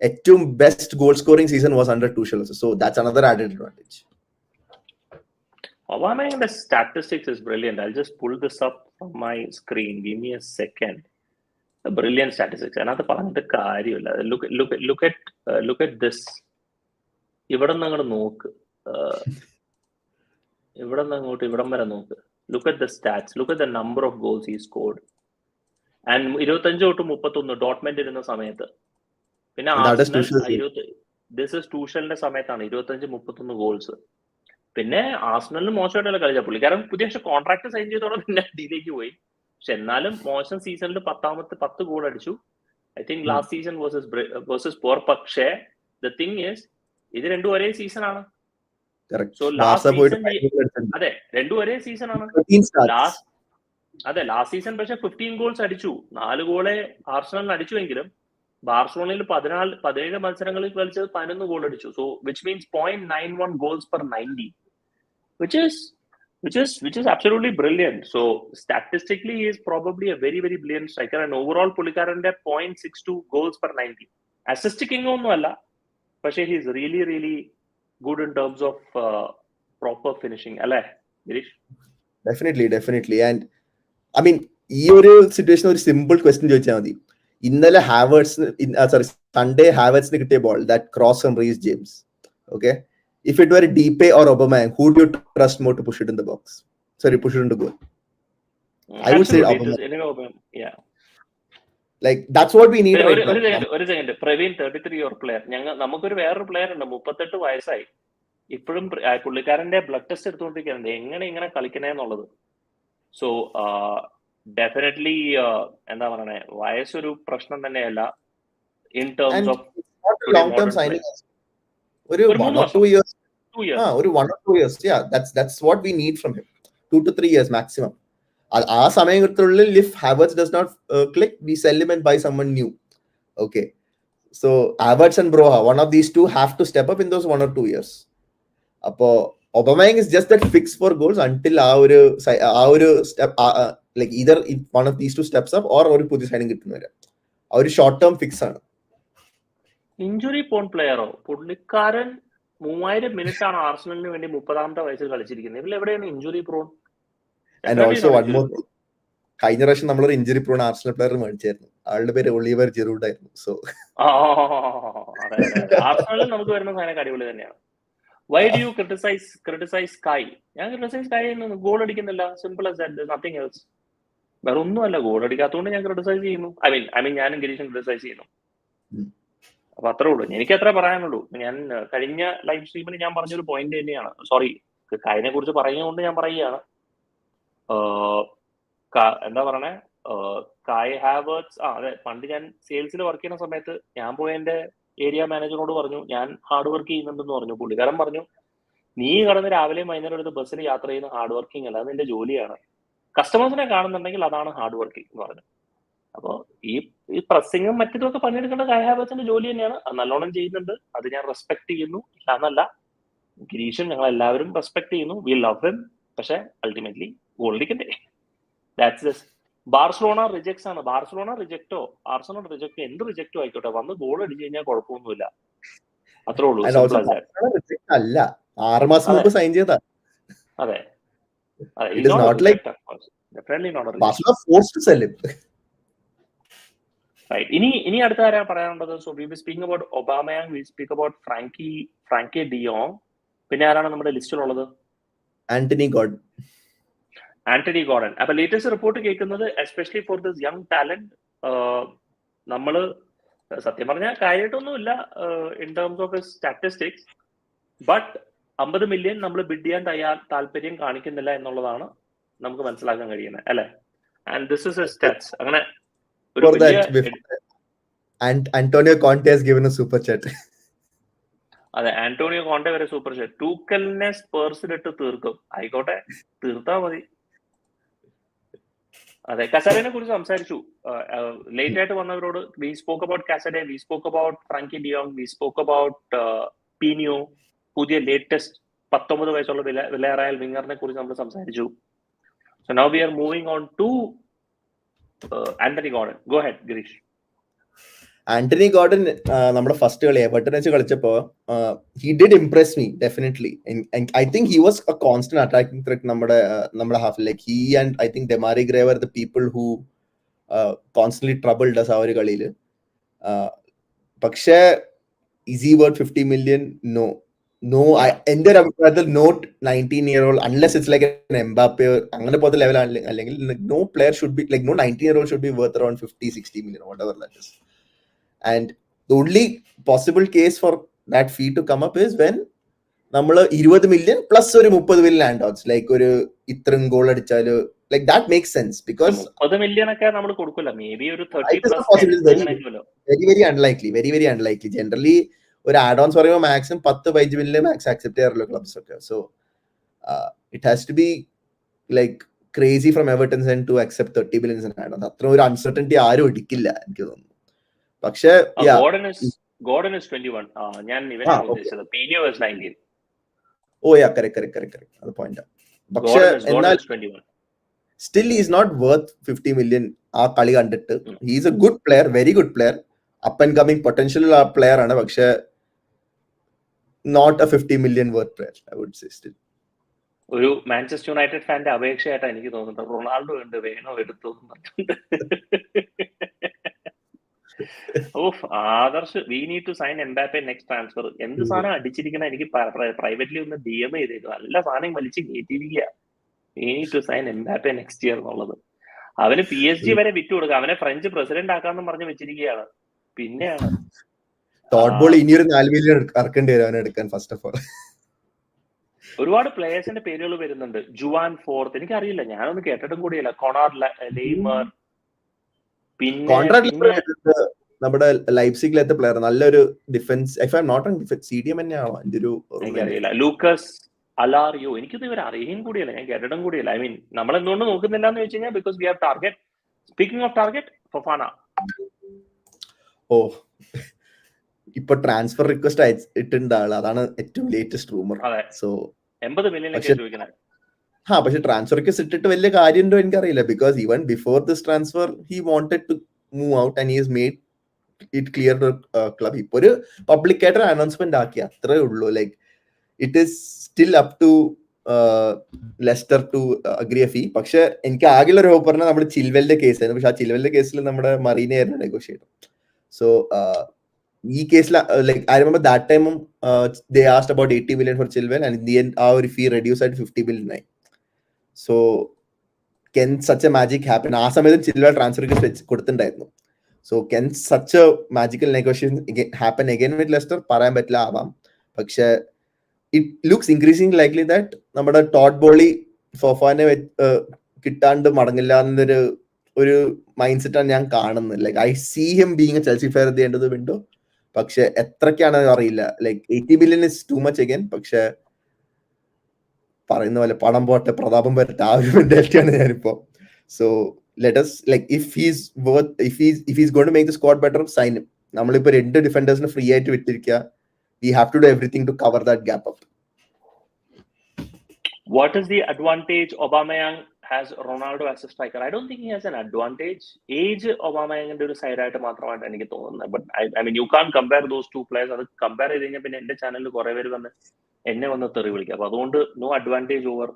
ഏറ്റവും best goal scoring season was under Tuchel. So that's another added advantage. Aubameyang's statistics is brilliant. I'll just pull this up from my screen. Give me a second. A brilliant statistics. അതിനകത്ത് പറഞ്ഞിട്ട് കാര്യമില്ല. Look at this. ഇവിടെ നിന്ന് അങ്ങോട്ട് നോക്ക്, ഇവിടെ നിന്ന് അങ്ങോട്ട് ഇവിടം വരെ നോക്ക്. Look at the stats. Look at the number of goals he scored. And 25 തൊട്ട് 31 ഡോട്ട്മെന്റ് ഇരുന്ന സമയത്ത്. പിന്നെ this is Tuchelന്റെ സമയത്താണ് 25-31 ഗോൾസ്. പിന്നെ ആർസണലിന് മോശമായിട്ടല്ല കളിച്ച പുള്ളി, കാരണം പുതിയ കോൺട്രാക്ട് സൈൻ ചെയ്തോടെ പിന്നെ ഡിയിലേക്ക് പോയി. പക്ഷെ എന്നാലും മോശം സീസണിൽ 10 ഗോൾ അടിച്ചു. I think last season versus poor. പക്ഷേ ദ തിങ് ഈസ് ഇത് രണ്ടും ഒരേ സീസൺ ആണ്. അതെ, രണ്ടും ഒരേ സീസൺ ആണ്. ലാസ്റ്റ് സീസൺ പക്ഷെ 15 ഗോൾസ് അടിച്ചു. 4 ഗോളെ ആർസണലിന് അടിച്ചുവെങ്കിലും ബാർസലോണയിൽ 17 മത്സരങ്ങളിൽ കളിച്ചത് 11 ഗോൾ അടിച്ചു. So which means 0.91 goals per 90, which is absolutely brilliant. So statistically he is probably a very very brilliant striker, and overall പുള്ളിക്കാരന്റെ 0.62 goals per 90. അസിസ്റ്റ് കിങ് ഒന്നും അല്ല, പക്ഷെ he is really really good in terms of proper finishing. അല്ലേ Girish? Definitely. And I mean, ഈ ഒരു situation ഒരു simple question ചോദിച്ചാൽ മതി. ഇന്നലെ സൺഡേ ഹാവർട്സിന് കിട്ടിയ ball, that cross from Reece James, okay, if it were DP or Aubameyang, who do you trust more to push it in the box? Sorry, push it into goal. I would say Aubameyang. Yeah. Like that's what we need right now. ഒരു second, Praveen 33 year player. നമുക്കൊരു വേറൊരു player ഉണ്ട് 38 വയസ്സായി, ഇപ്പോഴും പുള്ളിക്കാരന്റെ blood test എടുത്തുകൊണ്ടിരിക്കുന്നുണ്ട് എങ്ങനെ ഇങ്ങനെ കളിക്കണേന്നുള്ളത്. So definitely എന്താ പറയണേ, വയസ്സൊരു പ്രശ്നം തന്നെയല്ല in terms of long term signing. ഒരു 1 or 2 years. ഒരു 1 or 2 years. Yeah, that's what we need from him. 2 to 3 years maximum. ആ സമയത്തുള്ളിൽ if Havertz does not click, we sell him and buy someone new. Okay. So Havertz and Broha, one of these two have to step up in those 1 or 2 years. Appo Aubameyang is just that fix for goals until ആ ഒരു step, like either if one of these two steps up or ഒരു പുതിയ signing കിട്ടുന്നവരെ ആ ഒരു short term fix ആണ്. Injury prone പ്ലെയറോ? പുള്ളിക്കാരൻ 3000 മിനിറ്റ് ആണ് ആർസണലിന് വേണ്ടി 30ാമത്തെ വയസ്സിൽ കളിച്ചിരിക്കുന്നത്. ഇതിൽ എവിടെയാണ് injury prawn? And also one more thing, കഴിഞ്ഞ പ്രാവശ്യം നമ്മളൊരു ഇഞ്ചുറി പ്രൂൺ ആർസണൽ പ്ലെയർ മേടിച്ചായിരുന്നു. ആളുടെ പേര് ഒളിവർ ജിറൂഡ് ആയിരുന്നു. സോ അതെ ആർസണലിൽ നമുക്ക് വരുന്ന സാധനം അടിപൊളി തന്നെയാണ്. വൈ ഡു യു ക്രിട്ടിസൈസ് കൈ? ഞാൻ ക്രിട്ടിസൈസ് കൈ ഗോൾ അടിക്കുന്നില്ല, simple as that, nothing else. വേറെ ഒന്നുമല്ല, ഗോൾ അടിക്കാത്തതുകൊണ്ട് ഞാൻ ക്രിട്ടിസൈസ് ചെയ്യുന്നു. ഐ മീൻ ഞാനും ഗിരീഷും ക്രിട്ടിസൈസ് ചെയ്യുന്നു. അപ്പൊ അത്രേ ഉള്ളൂ, എനിക്ക് അത്ര പറയാനുള്ളൂ. ഞാൻ കഴിഞ്ഞ ലൈവ് സ്ട്രീമിൽ ഞാൻ പറഞ്ഞൊരു പോയിന്റ് തന്നെയാണ്. സോറി, കൈനെ കുറിച്ച് പറയുന്നതുകൊണ്ട് ഞാൻ പറയുകയാണ്. എന്താ പറയണേ, കായ് ഹാവേർട്സ്, അതെ, പണ്ട് ഞാൻ സെയിൽസിൽ വർക്ക് ചെയ്യുന്ന സമയത്ത് ഞാൻ പോയി എന്റെ ഏരിയ മാനേജറിനോട് പറഞ്ഞു ഞാൻ ഹാർഡ് വർക്ക് ചെയ്യുന്നുണ്ടെന്ന് പറഞ്ഞു. പുള്ളിക്കാരൻ പറഞ്ഞു, നീ കടന്ന് രാവിലെയും വൈകുന്നേരം എടുത്ത് ബസ്സിൽ യാത്ര ചെയ്യുന്ന ഹാർഡ് വർക്കിംഗ് അല്ല, അത് നിന്റെ ജോലിയാണ്. കസ്റ്റമേഴ്സിനെ കാണുന്നുണ്ടെങ്കിൽ അതാണ് ഹാർഡ് വർക്കിംഗ് എന്ന് പറഞ്ഞു. അപ്പോൾ ഈ പ്രസ്സിങ്ങും മറ്റൊക്കെ പണിയെടുക്കേണ്ട കായ് ഹാവേർട്സിന്റെ ജോലി തന്നെയാണ്. അത് നല്ലോണം ചെയ്യുന്നുണ്ട്, അത് ഞാൻ റെസ്പെക്ട് ചെയ്യുന്നു. ഇല്ലാന്നല്ല, ഗിരീഷും ഞങ്ങൾ എല്ലാവരും റെസ്പെക്ട് ചെയ്യുന്നു, വി ലവ് ഹിം. പക്ഷെ അൾട്ടിമേറ്റ്ലി ഗോൾ അടിക്കണ്ടേ? That's this. ബാർസലോണ റിജക്ട്സ് ആണ്. ബാർസലോണ റിജക്റ്റോ ആർസണൽ റിജക്റ്റോ എന്ത് റിജക്റ്റോ ആയിക്കോട്ടെ, വന്ന് ഗോൾ അടിച്ചു കഴിഞ്ഞാൽ കുഴപ്പമൊന്നുമില്ല. അത്രേ ഉള്ളൂ. അല്ല, 6 മാസം മുമ്പ് സൈൻ ചെയ്താ. അതെ, ഇനി അടുത്ത ആരാ പറയാനുള്ളത്? So we speaking about Aubameyang, we speak about Frenkie de Jong. പിന്നെ ആരാണ് നമ്മുടെ ലിസ്റ്റിലുള്ളത്? Anthony Gordon. അപ്പൊ ലേറ്റസ്റ്റ് റിപ്പോർട്ട് കേൾക്കുന്നത്, especially for this young talent, നമ്മള് സത്യം പറഞ്ഞാൽ കാര്യമായിട്ടൊന്നുമില്ല in terms of statistics, but 50 million നമ്മൾ ബിഡ് ചെയ്യാൻ താല്പര്യം കാണിക്കുന്നില്ല എന്നുള്ളതാണ് നമുക്ക് മനസ്സിലാക്കാൻ കഴിയുന്നത്, അല്ലെ? And this is stats. അങ്ങനെ Antonio Conte has given a super chat. അതെ, ആന്റോണിയോ കോണ്ടെ വരെ സൂപ്പർ ചാറ്റ്. ടൂക്കലിനെ സ്പേഴ്സിലിട്ട് തീർക്കും. ആയിക്കോട്ടെ, തീർത്താ മതി. അതെ, കസാരനെ കുറിച്ച് സംസാരിച്ചു ലേറ്റ് ആയിട്ട് വന്നവരോട്. We spoke about Casadei, we spoke about Frenkie de Jong, we spoke about Pinho, പുതിയ ലേറ്റസ്റ്റ് 19 വയസ്സുള്ള വിലയറയൽ വിങ്ങറിനെ കുറിച്ച് നമ്മൾ സംസാരിച്ചു. So now we are moving on to Anthony Gordon. Go ahead Girish. Anthony Gordon നമ്മുടെ ഫസ്റ്റ് കളി എവർട്ടൺ വെച്ച് കളിച്ചപ്പോ he did impress me definitely. I think he was a constant attacking threat നമ്മുടെ ഹാഫിൽ. Like he and I think Demarai Gray were the people who constantly troubled us ആ ഒരു കളിയില്. പക്ഷേ ഈസി വേർഡ് 50 മില്യൺ നോ. എന്റെ ഒരു അഭിപ്രായത്തിൽ not 19-year-old unless it's like Mbappe അങ്ങനെ പോലത്തെ ലെവൽ അല്ലെങ്കിൽ no player should be like no 19-year-old should be worth around 50-60 million whatever that is. And the only possible case for that fee to come up is when നമ്മൾ 20 million plus ഒരു 30 million land outs, like ഒരു ഇത്രയും goal അടിച്ചാല് like that makes sense. Because 30 million ഒക്കെ നമ്മൾ കൊടുക്കില്ല, maybe ഒരു 30 very unlikely. Generally ഒരു ആഡ് ഓൺസ് പറയുമ്പോൾ മാക്സിമം 10-15 million മാക്സ് ആക്സെപ്റ്റ് ചെയ്യാറുള്ള ക്ലബ്സ് ഒക്കെ. So it has to be like crazy from Everton's and to accept 30 million add on. അത്ര ഒരു അൺസർട്ടനിറ്റി ആരും എടുക്കില്ല എനിക്ക് തോന്നുന്നു. പക്ഷേ ഗോർഡൻ is 21. ഞാൻ ഇവനെ ഉദ്ദേശിച്ചത് പീനിയോ is 19. ഓ യാ കറക്റ്റ് അത് പോയിന്റ്. പക്ഷേ എന്നാൽ still is not worth 50 million ആ കളി കണ്ടിട്ട്. He is a good player, very good player, up and coming potential ആ പ്ലെയർ ആണ്. പക്ഷേ not a 50 million worth player I would say. Still ഒരു മാഞ്ചസ്റ്റർ യുണൈറ്റഡ് ഫാന്റെ അപേക്ഷയായിട്ടാണ് എനിക്ക് തോന്നുന്നത്. റൊണാൾഡോ ഉണ്ട്, വേണോ എടുത്തു. Adarsh, we need to sign Mbappe next transfer. എന്ത് സാധനം അടിച്ചിരിക്കണം, എനിക്ക് പ്രൈവറ്റ്ലി ഒന്ന് DM ചെയ്തേക്കും. നല്ല സാധനം വലിച്ച് കയറ്റിയിരിക്കുക. We need to sign Mbappe next year എന്നുള്ളത്. അവന് PSG വരെ വിറ്റ് കൊടുക്കുക, അവനെ ഫ്രഞ്ച് പ്രസിഡന്റ് ആക്കാന്ന് പറഞ്ഞ് വെച്ചിരിക്കുകയാണ്. പിന്നെയാണ് ഇനിയൊരു 4 million ഇറക്കേണ്ടി വരും അവനെ എടുക്കാൻ. ഫസ്റ്റ് ഓഫ് ഓൾ ഒരുപാട് പ്ലേയേഴ്സിന്റെ പേരുകൾ വരുന്നുണ്ട്. ജുവാൻ ഫോർത്ത്, എനിക്കറിയില്ല, ഞാനൊന്നും കേട്ടിട്ടും കൂടിയല്ല. കൊണാർ ലെയ്മർ, പിന്നെ നമ്മുടെ ലൈപ്സിഗിലത്തെ പ്ലെയർ, നല്ലൊരു defence, if I am not wrong CDM തന്നെയാണോ എൻ്റെ ഒരു, എനിക്കറിയില്ല. ലൂക്കസ് അലാറിയോ, എനിക്കിത് ഇവർ അറിയാൻ കൂടിയല്ല, ഞാൻ കേട്ടിട്ടും കൂടിയല്ല. ഐ മീൻ നമ്മൾ എന്തുകൊണ്ട് നോക്കുന്നില്ല എന്ന് വെച്ച് കഴിഞ്ഞാൽ because we have target. Speaking of target, Fofana. ഇപ്പൊ ട്രാൻസ്ഫർ റിക്വസ്റ്റ് ഇട്ടുണ്ട് ആള്, അതാണ് ഏറ്റവും ലേറ്റസ്റ്റ് റൂമർ. സോ 80 million ചോദിക്കുന്നത്. പക്ഷെ ട്രാൻസ്ഫർ റിക്വസ്റ്റ് ഇട്ടിട്ട് വലിയ കാര്യമുണ്ടോ എനിക്കറിയില്ല. Because even before this transfer he wanted to move out and he has made it clear to club. ഇപ്പൊ ഒരു പബ്ലിക് ആയിട്ട് അനൗൺസ്മെന്റ് ആക്കി, അത്രേ ഉള്ളൂ. Like it is still up to Leicester to agree a fee. പക്ഷെ എനിക്ക് ആകെയുള്ള ഒരു ഹോപ്പ് പറഞ്ഞാൽ നമ്മുടെ ചിൽവെലിന്റെ കേസായിരുന്നു. പക്ഷെ ആ ചിൽവെലിന്റെ കേസിൽ നമ്മുടെ മറീനെ ആയിരുന്നു നെഗോഷിയേറ്റ്. സോ ഈ കേസിൽ ലൈക്ക് ഐ റിമെമ്പർ ദാറ്റ് ടൈമും they asked about 80 million for Chilwell and in the end ആ ഒരു ഫീ റെഡ്യൂസ് ആയിട്ട് 50 million ആയി. So can such a magic happen. ആ സമയത്ത് ചിൽവെൽ ട്രാൻസ്ഫർ വെച്ച് കൊടുത്തിട്ടുണ്ടായിരുന്നു. So can such a magical negotiation happen again with Leicester പറയാൻ പറ്റില്ല, ആവാം. പക്ഷെ it looks increasing likely that നമ്മുടെ ടോഡ് ബോളി ഫൊഫാനെ കിട്ടാണ്ട് മടങ്ങില്ല എന്നൊരു ഒരു മൈൻഡ് സെറ്റാണ് ഞാൻ കാണുന്നത്. Like I see him being a Chelsea fair at the end of the window. പക്ഷെ എത്രയ്ക്കാണെന്ന് അറിയില്ല. Like 80 million is too much again. പക്ഷെ പറയുന്ന പോലെ പണം പോട്ടെ പ്രതാപം വരട്ടെ, ആ ഒരു മെന്റാലിറ്റിയാണ് ഞാനിപ്പോ. So let us like if he's going to make the squad better, sign him. നമ്മളിപ്പോ 2 ഡിഫൻഡേഴ്സിനെ ഫ്രീ ആയിട്ട് വിട്ടിരിക്കുക. We have to do everything to cover that gap up. What is the advantage Aubameyang has Ronaldo as a striker? I don't think he has an advantage. Age Aubameyangന്റെ ഒരു side ആയിട്ട് മാത്രമാണ് എനിക്ക് തോന്നുന്നത്. But I mean you can't compare those two players. അത് compare ചെയ്ത് കഴിഞ്ഞാൽ പിന്നെ എന്റെ ചാനലിൽ കുറെ പേര് വന്ന് എന്നെ വന്ന് തെറി വിളിക്കുക. അപ്പൊ അതുകൊണ്ട് no advantage over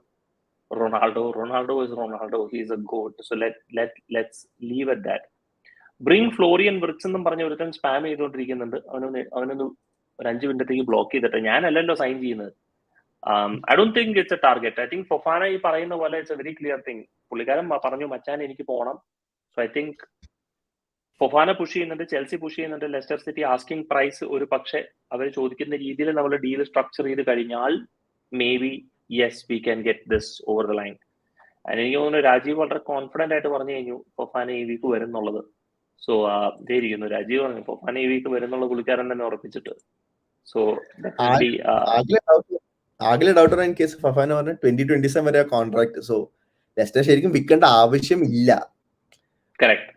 Ronaldo. Ronaldo is Ronaldo. He is a goat. So let's leave at that. Bring Florian Wirtz എന്നും പറഞ്ഞ ഒരുത്തൻ സ്പാം ചെയ്തുകൊണ്ടിരിക്കുന്നുണ്ട്. അവനൊന്ന് ഒരു 5 മിനിറ്റത്തേക്ക് ബ്ലോക്ക് ചെയ്തിട്ട് ഞാനല്ലല്ലോ സൈൻ ചെയ്യുന്നത്. I don't think it's a target. I think Fofana ഈ പറയുന്ന പോലെ it's a very clear thing. പുള്ളിക്കാരൻ പറഞ്ഞു മച്ചാൻ എനിക്ക് പോകണം. So I think Fofana push ചെയ്യുന്നുണ്ട്, ചെൽസി പുഷ് ചെയ്യുന്നുണ്ട്. ലെസ്റ്റർ സിറ്റി ആസ്കിംഗ് പ്രൈസ് ഒരു പക്ഷെ അവർ ചോദിക്കുന്ന രീതിയിൽ നമ്മൾ ഡീൽ സ്ട്രക്ചർ ചെയ്ത് കഴിഞ്ഞാൽ may be yes we can get this over the line. എനിക്ക് തോന്നുന്നു രാജീവ് വളരെ കോൺഫിഡന്റ് ആയിട്ട് പറഞ്ഞു കഴിഞ്ഞു ഫൊഫാന ഈ വീക്ക് വരുന്നുള്ളത്. സോ ഇരിക്കുന്നു രാജീവ് പറഞ്ഞു ഫൊഫാന ഈ വീക്ക് വരുന്നുള്ള പുള്ളിക്കാരൻ തന്നെ ഉറപ്പിച്ചിട്ട്. സോ ആകെ ഡൗട്ടർ ഇൻ കേസ് ഫൊഫാന പറഞ്ഞ 2027 വരെ കോൺട്രാക്ട്. സോ ലെസ്റ്റർ ശരിക്കും വിൽക്കേണ്ട ആവശ്യം ഇല്ല. Correct.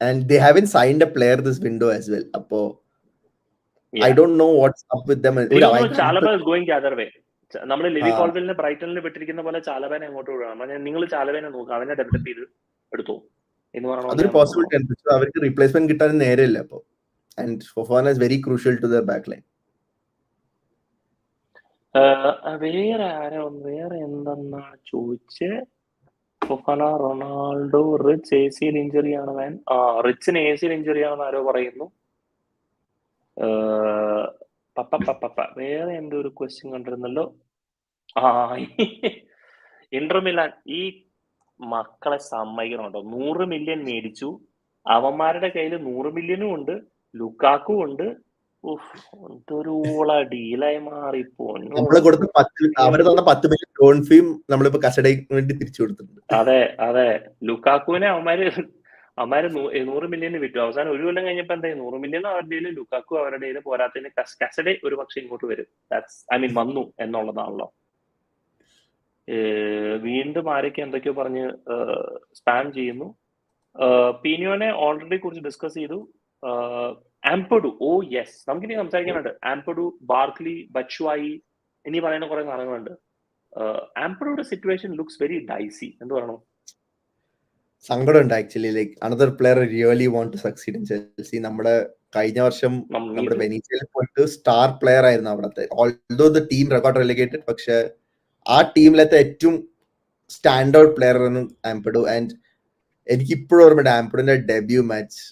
And they haven't signed a player this window as well. Appo I don't know what's up with them. Chalaba is going the other way. നമ്മൾ Lewy കോൾവിലിനെ ബ്രൈറ്റണിൽ വിട്ടിരിക്കുന്ന പോലെ ചാലബാനെ അങ്ങോട്ട് വിടണം. നിങ്ങൾ ചാലബാനെ നോക്കുക, അവനെ ഡെവലപ്പ് ചെയ്ത് എടുത്തു എന്ന് പറഞ്ഞു. അതൊരു പോസിബിലിറ്റി ആണ്. അവർക്ക് റീപ്ലേസ്മെന്റ് കിട്ടാൻ നേരെയില്ല അപ്പൊ. And Fofana is very crucial to their back line. വേറെ എന്തെന്നാ ചോദിച്ചേ? Fofana, Ronaldo, rich ACL injury ആണ് മാൻ. റിച്ചിന് ACL ഇഞ്ചുറി ആണെന്ന് ആരോ പറയുന്നു. വേറെ എന്തോ ഒരു ക്വസ്റ്റ്യൻ കണ്ടിരുന്നല്ലോ. ഇന്റർ മിലാൻ ഈ മക്കളെ സമ്മതിക്കണുണ്ടോ? 100 million മേടിച്ചു. അവന്മാരുടെ കയ്യിൽ 100 million ഉണ്ട്, ലുക്കാക്കും ഉണ്ട്. എന്തൊരു ഡീലായി മാറിപ്പോ. നമ്മള് കൊടുത്ത 10 million ലോൺ ഫീം നമ്മളിപ്പോ കസ്റ്റഡിക്ക് വേണ്ടി തിരിച്ചു കൊടുത്തിട്ടുണ്ട്. അതെ ലുക്കാക്കുവിനെ അവന്മാര് 100 million വിറ്റു. അവസാനം ഒരു കൊല്ലം കഴിഞ്ഞപ്പോ എന്തായി? 100 million അവരുടെ ലുക്കാക്കു അവരുടെ പോരാത്തതിന് കസ്റ്റഡി ഒരു പക്ഷെ ഇങ്ങോട്ട് വരും. വന്നു എന്നുള്ളതാണല്ലോ. വീണ്ടും ആരൊക്കെ എന്തൊക്കെയോ പറഞ്ഞ് സ്പാം ചെയ്യുന്നു. പീനിയോനെ ഓൾറെഡി കുറിച്ച് ഡിസ്കസ് ചെയ്തു. ആംപഡു, യെസ്, നമുക്കിനി സംസാരിക്കാനുണ്ട്. ആംപഡു, ബാർക്ലി, ബച്ചുവായി ഇനി പറയുന്ന കുറെ സാധനങ്ങളുണ്ട്. ആംപഡുയുടെ സിറ്റുവേഷൻ ലുക്സ് വെരി ഡൈസി. എന്ത് പറയണം? സങ്കടമുണ്ട് actually. Like another player really want to succeed in Chelsea. നമ്മുടെ കഴിഞ്ഞ വർഷം നമ്മുടെ വെനീസിയയിൽ പോയിട്ട് സ്റ്റാർ പ്ലെയർ ആയിരുന്നു അവിടത്തെ. Although the team record relegated, പക്ഷെ ആ ടീമിലത്തെ ഏറ്റവും സ്റ്റാൻഡ് ഔട്ട് പ്ലെയർ ആയിരുന്നു ആംപഡു. ആൻഡ് എനിക്ക് ഇപ്പോഴും ഓർമ്മയുണ്ട് ആംപഡുവിന്റെ debut match.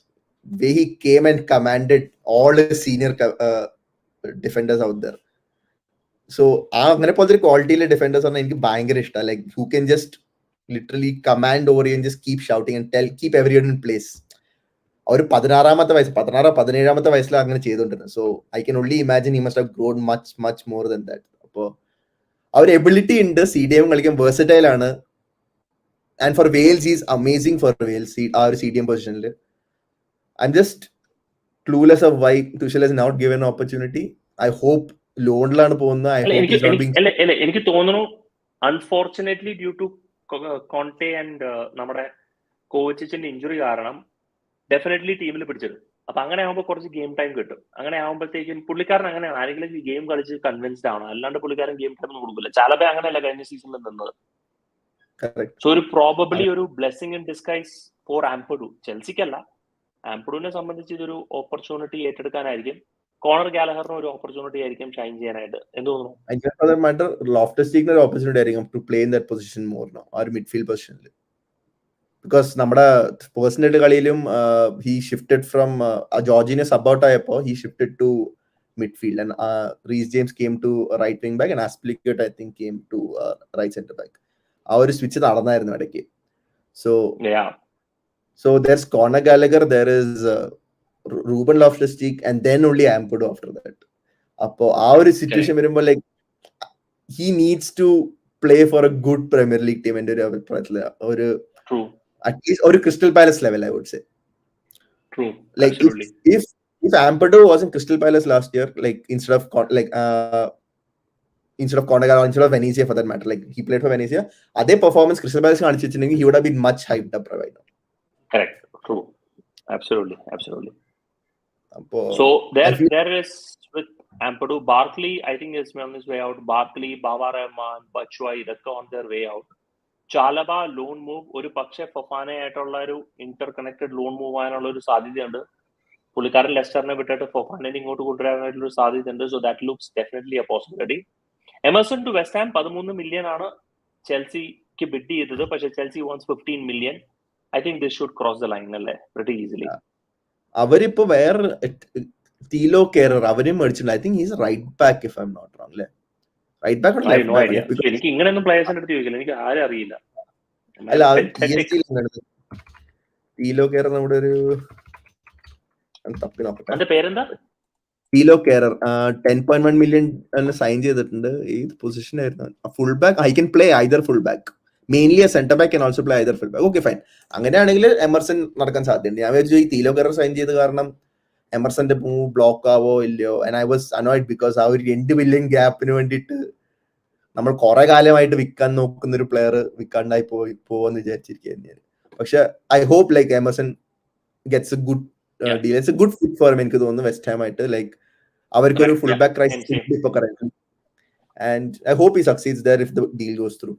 He came and commanded all his senior defenders out there. So അങ്ങനെ പോലത്തെ ക്വാളിറ്റിയിലെ ഡിഫൻഡേഴ്സ് പറഞ്ഞാൽ എനിക്ക് ഭയങ്കര ഇഷ്ടമാണ്. Like who can just literally command over you and just keep shouting and keep everyone in place. അവർ 17-ാമത്തെ വയസ്സിൽ അങ്ങനെ ചെയ്തോണ്ടിരുന്നത്. So I can only imagine he must have grown much more than that. അപ്പോൾ ആ ഒരു എബിലിറ്റി ഉണ്ട്. CDM കളിക്കാൻ versatile ആണ്. And for Wales he is amazing for Wales ആ ഒരു CDM പൊസിഷനിൽ. I'm just clueless of why Tuchel has not given an opportunity. I hope ലോണിലാണ് പോകുന്നത്. എനിക്ക് തോന്നുന്നു unfortunately due to Conte and നമ്മുടെ കോച്ചിന്റെ ഇഞ്ചുറി കാരണം ഡെഫിനറ്റ്ലി ടീമിൽ പിടിച്ചത്. അപ്പൊ അങ്ങനെ ആകുമ്പോൾ കുറച്ച് ഗെയിം ടൈം കിട്ടും. അങ്ങനെ ആകുമ്പോഴത്തേക്കും പുള്ളിക്കാരൻ അങ്ങനെയാണ്, ആരെങ്കിലും ഗെയിം കളിച്ച് കൺവിൻസ്ഡ് ആണ്. അല്ലാണ്ട് പുള്ളിക്കാരൻ ഗെയിം ടൈം കൊടുക്കില്ല. ചാലബ അങ്ങനെയല്ല കഴിഞ്ഞ സീസണിൽ നിന്നത്. സോ ഒരു പ്രോബബ്ലി ഒരു ബ്ലെസ്സിംഗ് ഇൻ ഡിസ്ഗൈസ് ഫോർ ആംപഡു. ചെൽസിക്കല്ല, ആംപഡുവിനെ സംബന്ധിച്ച് ഇതൊരു ഓപ്പർച്യൂണിറ്റി ഏറ്റെടുക്കാനായിരിക്കും. കോണർ ഗാലഹറിന് ഒരു ഓപ്പർച്യൂണിറ്റി ആയിരിക്കും ഷൈൻ ചെയ്യാനായിട്ട്. എന്ത് തോന്നുന്നു? And just for that matter, Loftus-Cheek ഒരു opportunity ആയിരിക്കും to play in that position more now, ആ ഒരു midfield positionൽ. Because നമ്മുടെ പേഴ്സണൽ കളിയിലും he shifted from ജോർജിനെ സബ് ഔട്ട് ആയപ്പോൾ he shifted to midfield and Reece James came to right wing back and Aspilicueta I think came to right center back. ആ ഒരു switch നടന്നായിരുന്നു ഇടയ്ക്ക്. So there's Conor Gallagher, there is Ruben Loftus-Cheek and then only Ampadu after that. അപ്പോൾ ആ ഒരു situation വരുമ്പോൾ like he needs to play for a good Premier League team എൻ്റെ ഒരു അഭിപ്രായത്തിൽ. ഒരു അറ്റ്ലീസ്റ്റ് ഒരു crystal palace level I would say. Like if Ampadu was in Crystal Palace last year, like instead of Conor Gallagher, instead of Venezia for that matter, like he played for Venezia, അതേ performance crystal palace കാണിച്ചു വെച്ചിട്ടുണ്ടെങ്കിൽ he would have been much hyped up right now. Correct. True. Absolutely. So there is with Ampadu, Barkley I think is on his way out. Barkley, Baba Rahman, Batshuayi, ഇതൊക്കെ on their way out. ചാലബ loan move ഒരു പക്ഷേ ഫൊഫാനെ ആയിട്ടുള്ള ഒരു Inter connected loan move ആകാനുള്ള ഒരു സാധ്യതയുണ്ട്. പുള്ളിക്കാരൻ ലെസ്റ്ററിനെ വിട്ടിട്ട് ഫൊഫാനെ ഇങ്ങോട്ട് കൊണ്ടുവരാനായിട്ടുള്ള ഒരു സാധ്യതയുണ്ട്. So that looks definitely a possibility. Emerson to West Ham 13 million ആണ് ചെൽസിക്ക് ബിഡ് ചെയ്തത്. പക്ഷേ Chelsea wants 15 million. I think this should cross the line അല്ലേ pretty easily. അവരിപ്പോ വേറെ തീലോ കെയറർ അവരും മേടിച്ചിട്ടുണ്ട്. I think he's right back if I'm not wrong അല്ലേ. Right back I have no idea. എനിക്ക് ഇങ്ങനെയൊന്നും പ്ലേയേഴ്സിന്റെ അടുത്ത് ചോദിക്കില്ല, എനിക്ക് ആരും അറിയില്ല. അല്ല തീലോ കെയറർ നമ്മുടെ ഒരു തപ്പി നോക്കട്ടെ. അതിന്റെ പേരെന്താ? തീലോ കെയറർ 10.1 മില്യൺ സൈൻ ചെയ്തിട്ടുണ്ട്. ഏത് പൊസിഷൻ ആയിരുന്നു? Full back. I can play either full back, mainly A centre back and also play either full back. Okay fine, അങ്ങനെയാണെങ്കിൽ എമർസൺ നടക്കാൻ സാധ്യതയുണ്ട്. ഞാൻ വിചാരിച്ചു ഈ തീലോ കെയറർ സൈൻ ചെയ്ത് കാരണം എമർസന്റെ മൂവ് ബ്ലോക്ക് ആവോ ഇല്ലയോ. And I was annoyed because ആ ഒരു 2 മില്യൺ ഗ്യാപ്പിന് വേണ്ടിയിട്ട് നമ്മൾ കുറെ കാലമായിട്ട് വിൽക്കാൻ നോക്കുന്ന ഒരു പ്ലെയർ വിൽക്കാണ്ടായി പോവെന്ന് വിചാരിച്ചിരിക്കുകയാണ് ഞാൻ. പക്ഷെ I hope like Emerson gets a good deal. It's a good fit for എനിക്ക് തോന്നുന്നു വെസ്റ്റ് ഹാം ആയിട്ട്. ലൈക്ക് അവർക്കൊരു ഫുൾ ബാക്ക് ക്രൈസിസ് ഇപ്പൊ പറയുന്നത്. And I hope he succeeds there if the deal goes through.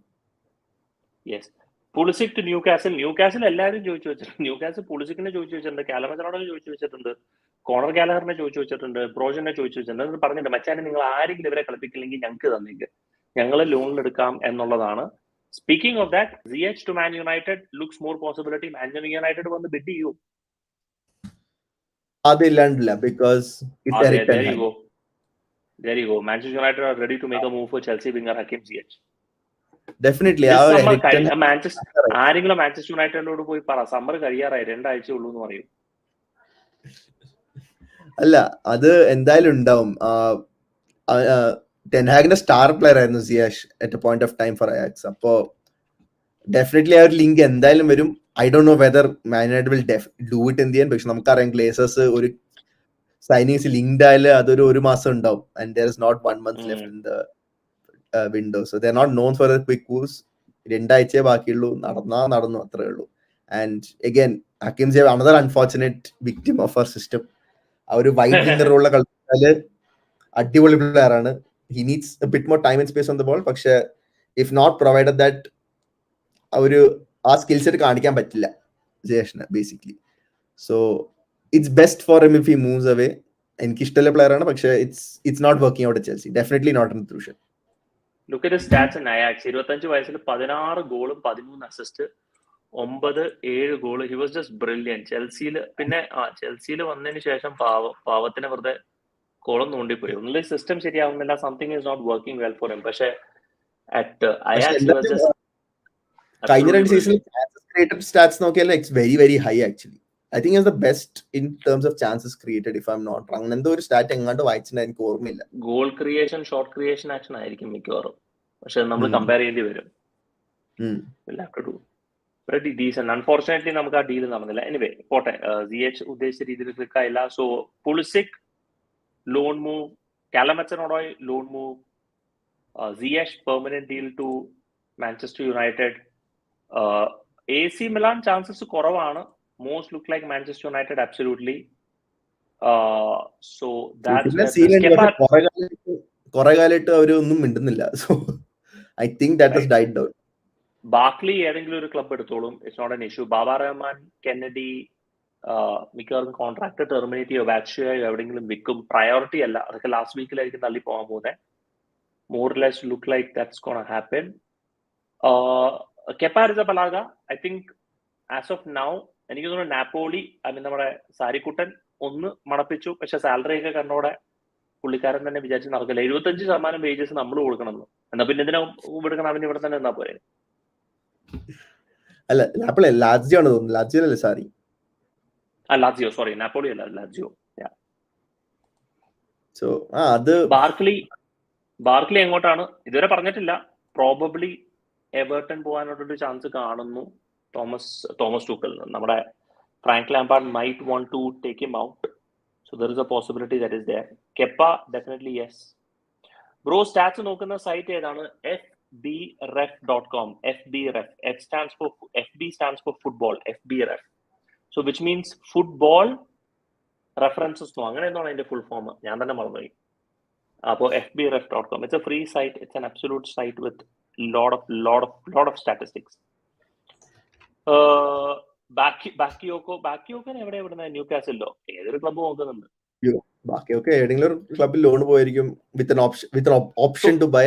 Yes. Pulisic to Newcastle എല്ലാവരും ചോദിച്ചു വെച്ചിട്ടുണ്ട്. Newcastle പുളിസിക്കിനെ ചോദിച്ചു വെച്ചിട്ടുണ്ട്, കാലമച്ചനോടെ ചോദിച്ചു വെച്ചിട്ടുണ്ട്, കോണർ ഗാലഹറിനെ ചോദിച്ചു വെച്ചിട്ടുണ്ട്, ബ്രോജനെ ചോദിച്ചു വെച്ചിട്ടുണ്ട്. പറഞ്ഞിട്ട് മച്ചാനെ നിങ്ങൾ ആരെങ്കിലും ഇവരെ കളിപ്പിക്കില്ലെങ്കിൽ ഞങ്ങൾക്ക് തന്നേക്ക്, ഞങ്ങൾ ലോണിലെടുക്കാം എന്നുള്ളതാണ്. Speaking of that, ZH to Man United looks more possibility. Man United വന്ന് ബിഡ് ചെയ്യൂ? അതില്ലാണ്ടില്ല, because there you go. Manchester United are ready to make a move for Chelsea winger Hakim Ziyech. Definitely. ആരെങ്കിലും Manchester യുണൈറ്റഡിനോട് പോയി പറ, summer കഴിയാറായി, 2 ആഴ്ച ഉള്ളൂ എന്ന് പറയും. അല്ല, അത് എന്തായാലും ഉണ്ടാവും. ടെൻഹാഗിന്റെ സ്റ്റാർ പ്ലെയർ ആയിരുന്നു Ziyech at a point of time for Ajax. അപ്പോ ഡെഫിനറ്റ്ലി ആ ഒരു ലിങ്ക് എന്തായാലും വരും. I don't know whether Man United will do it in the end. പക്ഷെ നമുക്കറിയാം ഗ്ലേസേഴ്സ് ഒരു സൈനിങ്സ് ലിങ്ക്ഡ് ആയാലും അതൊരു 1 മാസം ഉണ്ടാവും. And there is not 1 month left in the window. So they are not known for a quick moves. 2 ആഴ്ചയെ ബാക്കിയുള്ളൂ, നടന്നു അത്രേ ഉള്ളൂ. And again Hakim Ziyech another unfortunate victim of our system. ആ ഒരു വൈഡ് വിംഗർ റോളിലെ കളിച്ചാല് അടിപൊളി പ്ലെയർ ആണ്. He needs a bit more time and space on the ball. പക്ഷെ if not provided that ആ സ്കിൽ സെറ്റ് കാണിക്കാൻ പറ്റില്ല ജയേഷിന് basically. So it's best for him if he moves away. എനിക്ക് ഇഷ്ടമുള്ള പ്ലെയർ ആണ്, പക്ഷെ it's not working out at Chelsea. Definitely not in crucial. Look at stats in Ajax. 25 വയസ്സിൽ 16 ഗോളും 13 assist, 9-7 goal. He was just brilliant. ചെൽസിയിൽ വന്നതിന് ശേഷം പാവത്തിന് വെറുതെ കോളം തോണ്ടിപ്പോയി. ഒന്നുമില്ല, സിസ്റ്റം ശരിയാവുന്നില്ല, something is not working well for him. പക്ഷെ അറ്റ് അയാക്സ് കഴിഞ്ഞ 2 സീസണിൽ ചാൻസസ് ക്രിയേറ്റഡ് സ്റ്റാറ്റ്സ് നോക്കിയാൽ it's very very high actually. I think is the best in terms of chances created if I am not wrong. എന്തോ ഒരു stat എങ്ങാണ്ട് വായിച്ചിട്ട് എനിക്ക് ഓർമ്മയില്ല. Goal creation, shot creation action ആയിരിക്കും മിക്കവാറും. പക്ഷെ നമ്മൾ കമ്പയർ ചെയ്യേണ്ടി വരും. pretty decent. Unfortunately നമുക്ക് ആ ഡീൽ നടന്നില്ല. എനിവേ പോട്ടെ, ZH ഉദ്ദേശിച്ച രീതിയിൽ ക്ലിക്ക് ആയില്ല. സോ പുളിസിക് ലോൺ മൂവ്, കാലമച്ചനോടോയ് loan move, ZH permanent deal to Manchester United. AC Milan chances കുറവാണ്. Most look like Manchester United absolutely. So കുറെ കാലമായിട്ട് അവരൊന്നും മിണ്ടുന്നില്ല. So I think that has died down. Barkley ഏതെങ്കിലും ഒരു club എടുത്തോളും, it's not an issue. Baba Rahman, Kennedy, മിക്കവാറും contract terminate ചെയ്യോ വാക്സിയോ എവിടെയെങ്കിലും വിൽക്കും. പ്രയോറിറ്റി അല്ല, അതൊക്കെ ലാസ്റ്റ് വീക്കിലായിരിക്കും തള്ളി പോകാൻ പോകുന്നത്. More less look like that's gonna happen. Kepa Arrizabalaga I think as of now എനിക്ക് തോന്നുന്നു നാപ്പോളി നമ്മുടെ സാരിക്കുട്ടൻ ഒന്ന് മണപ്പിച്ചു, പക്ഷെ സാലറി ഒക്കെ കണ്ടോടെ പുള്ളിക്കാരൻ തന്നെ വിചാരിച്ച് നടക്കില്ല. 75% വേജസ് നമ്മൾ കൊടുക്കണമെന്ന്. എന്നാ പിന്നെ എന്തിനാ എടുക്കണം, അവന് ഇവിടെ തന്നെ എന്നാ പോരെ. അല്ല നാപ്പോളി ലാറ്റ്സിയോ ആണ് തോന്നുന്നു. ലാറ്റ്സിയോ അല്ലേ സാരി, ലാറ്റ്സിയോ, സോറി നാപ്പോളി അല്ല ലാറ്റ്സിയോ. സോ അത് ബാർക്ലി എങ്ങോട്ടാണ് ഇതുവരെ പറഞ്ഞിട്ടില്ല. പ്രോബബ്ലി എവർട്ടൺ പോകാനൊരു ചാൻസ് കാണുന്നു തോമസ് ടൂക്കൽ. നമ്മുടെ Frank Lampard might want to take him out, so there is a possibility that is there. Kepa definitely yes. Bro, stats നോക്കുന്ന സൈറ്റ് ഏതാണ്? fbref.com. fbref, FB stands for football, fbref, so which means football references no, അങ്ങനെ എന്താണ് അതിന്റെ full form, ഞാൻ തന്നെ മറന്നുപോയി. അപ്പോൾ fbref.com, it's a free site, it's an absolute site with lot of statistics. ബാക്കിയൊക്കെ എവിടെ ന്യൂ കാസിലോ ഏതൊരു ക്ലബ്ബ് നോക്കുന്നുണ്ട്. ബാക്കിയൊക്കെ ഏതെങ്കിലും ഒരു ക്ലബ്ബിൽ ലോൺ പോയിരിക്കും with option to buy.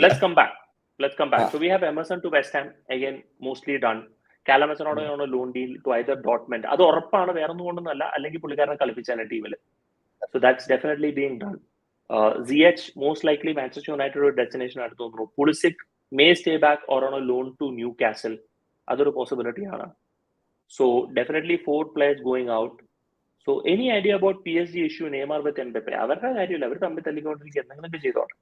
Let's come back. So we have Emerson to West Ham, again mostly done. കാലമസനോട് ലോൺ ഡീൽ ടു ഐദർ ഡോട്ട്മെന്റ്, അത് ഉറപ്പാണ്, വേറെ ഒന്നും കൊണ്ടൊന്നല്ല, അല്ലെങ്കിൽ പുള്ളിക്കാരനെ കളിപ്പിച്ചാണ് ടീമിൽ. So that's definitely being done. ZH most likely Manchester United ഒരു ഡെസ്റ്റിനേഷൻ അടുത്ത് തോന്നുന്നു. Pulisic may stay back or on a loan to Newcastle, അതൊരു പോസിബിലിറ്റി ആണ്. So definitely 4 players going out. So any idea about PSG issue, Neymar with Mbappe? അവരുടെ കാര്യമില്ല, അവർ തമ്മിൽ തല്ലിക്കൊണ്ടിരിക്കുക, എന്തെങ്കിലുമൊക്കെ ചെയ്തോട്ടെ,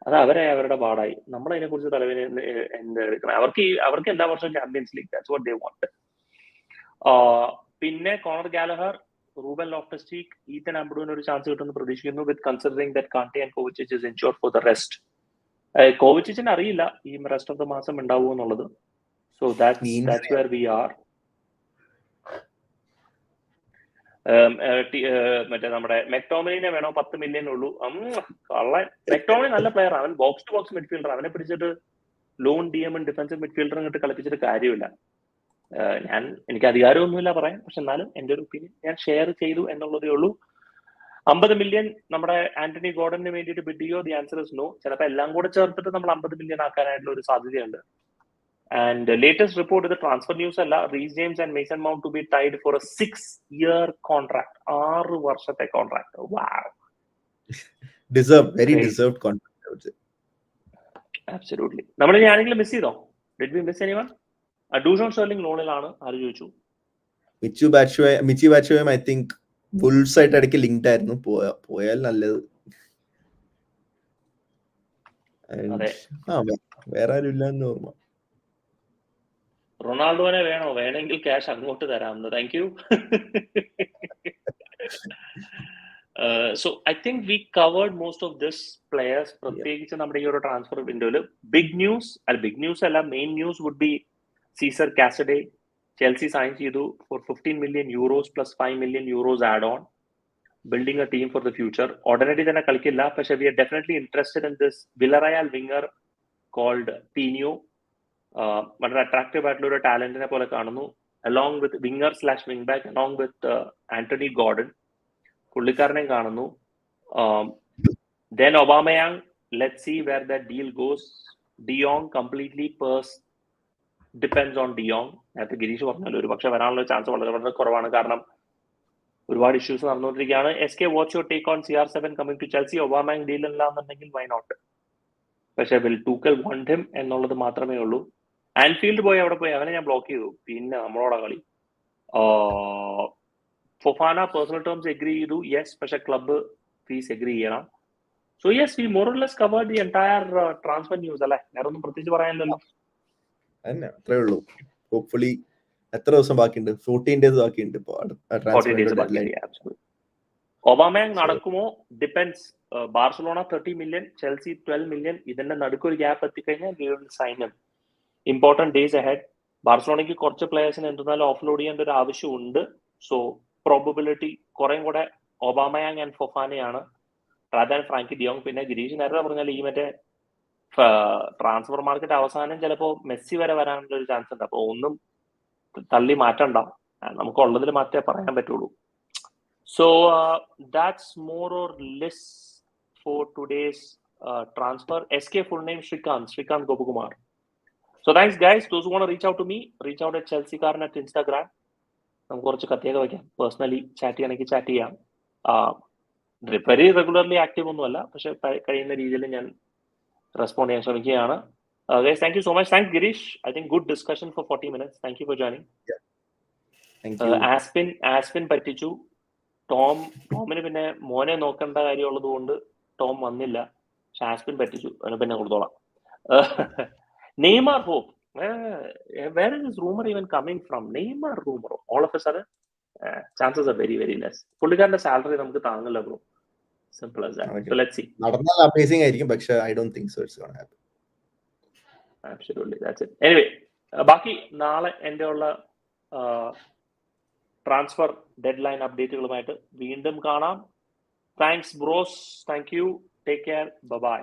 അത് അവരുടെ പാടായി. നമ്മളതിനെ കുറിച്ച് തലവേദന എന്തെടുക്കണം? അവർക്ക് എല്ലാ വർഷവും Champions League, that's what they want. പിന്നെ Conor Gallagher, Ruben Loftus Cheek, Ethan അംബ്രൂവിന് ഒരു ചാൻസ് കിട്ടുമെന്ന് പ്രതീക്ഷിക്കുന്നു, with considering that Kante and Kovacic is insured for the rest. കോവിച്ചിച്ചിന് അറിയില്ല ഈ റെസ്റ്റ് ഓഫ് ദ മാസം ഉണ്ടാവുമോ എന്നുള്ളത്. So that's where we are. മറ്റേ നമ്മുടെ മെക്ടോമിനെ വേണോ? 10 മില്യൺ ഉള്ളൂ. കള്ളൻ. മെക്ടോമിനി നല്ല പ്ലെയർ, അവൻ ബോക്സ് ടു ബോക്സ് മിഡ്ഫീൽഡർ. അവനെ പിടിച്ചിട്ട് ലോൺ DM ഡിഫൻസീവ് മിഡ്ഫീൽഡറും ഇങ്ങോട്ട് കളിപ്പിച്ചിട്ട് കാര്യമില്ല. എനിക്ക് അധികാരമൊന്നുമില്ല പറയാൻ, പക്ഷെ എന്നാലും എന്റെ ഒരു ഒപ്പീനിയൻ ഞാൻ ഷെയർ ചെയ്തു എന്നുള്ളതേ ഉള്ളൂ. 50 മില്യൺ നമ്മുടെ ആന്റണി ഗോർഡന് വേണ്ടിയിട്ട് ബിഡ് ചെയ്യോ? The answer is no. ചിലപ്പോൾ എല്ലാം കൂടെ ചേർത്തിട്ട് നമ്മൾ 50 മില്യൺ ആക്കാനായിട്ടുള്ള ഒരു സാധ്യതയുണ്ട്. And latest report of the transfer news alla Reece James and Mason Mount to be tied for a 6-year contract. 6 വർഷത്തെ contract. Wow. Very deserved contract, I would say. Absolutely. നമ്മൾ ആരെങ്കിലും മിസ് ചെയ്തോ? Did we miss anyone? Dujon Sterling ലോണിലാണ്, ആര് ചോദിച്ചു? മിച്ചി ബാറ്റ്ഷോയും I think Wolves ആയിട്ട് ഇടയ്ക്ക് linked ആയിരുന്നു. പോയാൽ നല്ലത്. വേറെ ആരും ഇല്ലെന്ന് ഓർമ്മ. റൊണാൾഡോനെ വേണോ? വേണമെങ്കിൽ ക്യാഷ് അങ്ങോട്ട് തരാം. Thank you. So I think we covered most of this players. പ്രത്യേകിച്ച് നമ്മുടെ ഈ ഒരു ട്രാൻസ്ഫർ വിൻഡോയില് ബിഗ് ന്യൂസ് അല്ല, main news would be Cesar Casadei. Chelsea sign ചെയ്തു for 15 million euros plus 5 million euros add on, building a team for the future. ഉടനടി തന്നെ കളിക്കില്ല, പക്ഷെ we are definitely interested in this Villarreal winger called Pinho. വളരെ attractive ആയിട്ടുള്ള ഒരു ടാലന്റിനെ പോലെ കാണുന്നു, along with winger wing back, along with Anthony Gordon, പുള്ളിക്കാരനെ കാണുന്നു. Then Aubameyang, let's see where that deal goes. De Jong completely depends on De Jong. നേരത്തെ ഗിരീഷ് പറഞ്ഞല്ലോ, ഒരു പക്ഷെ വരാനുള്ള ചാൻസ് വളരെ കുറവാണ്, കാരണം ഒരുപാട് ഇഷ്യൂസ് നടന്നുകൊണ്ടിരിക്കുകയാണ്. SK, what's your take on CR7 coming to Chelsea? Aubameyang deal ഇല്ലാന്നുണ്ടെങ്കിൽ വൈ നോട്ട്, പക്ഷെ വിൽ ടൂക്കൽ വാണ്ട് ഹിം എന്നുള്ളത് മാത്രമേ ഉള്ളൂ. ആൻഫീൽഡ് പോയി, അവിടെ പോയി അവനെ ഞാൻ ബ്ലോക്ക് ചെയ്തു. പിന്നെ നമ്മളോടാ കളി. ഫൊഫാന പേഴ്സണൽ ടേംസ് എഗ്രി ചെയ്തു, യെസ്, പക്ഷെ ക്ലബ്ബ് ഫീസ് എഗ്രി ചെയ്യണം. So yes, we more or less covered the entire transfer news അല്ലേ? വേറെ ഒന്നും പ്രത്യേകിച്ച് പറയാനില്ലല്ലോ. അത്രേ ഉള്ളൂ. ഹോപ്പ്ഫുള്ളി എത്ര ദിവസം ബാക്കിയുണ്ട്? 14 days ബാക്കിയുണ്ട്. ഒബാമയാങ് നടക്കുമോ? Depends. Barcelona 30 million, Chelsea 12 million. ഇതിന്റെ നടുക്കൊരു ഗ്യാപ്പ് എത്തിക്കഴിഞ്ഞാൽ we will sign him. Important days ahead. ബാർസലോണയ്ക്ക് കുറച്ച് പ്ലേയേഴ്സിന് എന്തെന്നാലും ഓഫ്ലോഡ് ചെയ്യേണ്ട ഒരു ആവശ്യമുണ്ട്. സോ പ്രോബബിലിറ്റി കുറേം കൂടെ ഒബാമയാങ് ആൻഡ് ഫൊഫാനയാണ് റാദാൻ ഫ്രാങ്കി ഡിയോങ്. പിന്നെ ഗിരീഷ് നേരത്തെ പറഞ്ഞാൽ ഈ മറ്റേ ട്രാൻസ്ഫർ മാർക്കറ്റ് അവസാനം ചിലപ്പോൾ മെസ്സി വരെ വരാനുള്ള ഒരു ചാൻസ് ഉണ്ട്. അപ്പൊ ഒന്നും തള്ളി മാറ്റണ്ട. നമുക്കുള്ളതിൽ മാത്രമേ പറയാൻ പറ്റുള്ളൂ. So that's more or less for today's transfer. SK full name Shrikant Gopakumar. So thanks guys. Those who want to reach out to me, reach out at Chelseakaaran at Instagram. നമുക്ക് കുറച്ച് കത്തിയൊക്കെ വയ്ക്കാം. പേഴ്സണലി ചാറ്റ് ചെയ്യണമെങ്കിൽ chat ചെയ്യാം. Very regularly active ഒന്നുമല്ല, പക്ഷെ കഴിയുന്ന രീതിയിൽ ഞാൻ റെസ്പോണ്ട് ചെയ്യാൻ ശ്രമിക്കുകയാണ്. Guys, thank you so much. Thanks Girish. I think good discussion for 40 minutes. Thank you for joining. Thank you. ആസ്പിൻ പറ്റിച്ചു. ടോമിന് പിന്നെ മോനെ നോക്കേണ്ട കാര്യമുള്ളത് കൊണ്ട് ടോം വന്നില്ല. പക്ഷെ ആസ്പിൻ പറ്റിച്ചു, അതിനെ പിന്നെ കൊടുത്തോളാം. Neymar hope. Where is this rumor even coming from? Neymar rumor. All of a sudden, chances are very, very less. പുള്ളിക്കാരന്റെ സാലറി നമുക്ക് താങ്ങില്ല bro. Simple as that. So let's see. നടന്നാൽ amazing ആയിരിക്കും, പക്ഷെ I don't think so it's going to happen. Absolutely, that's it. Anyway, ബാക്കി നാളെ എൻ്റെ ഉള്ള transfer deadline അപ്ഡേറ്റുകളുമായിട്ട് വീണ്ടും കാണാം. Thanks bros. Thank you. Take care. By.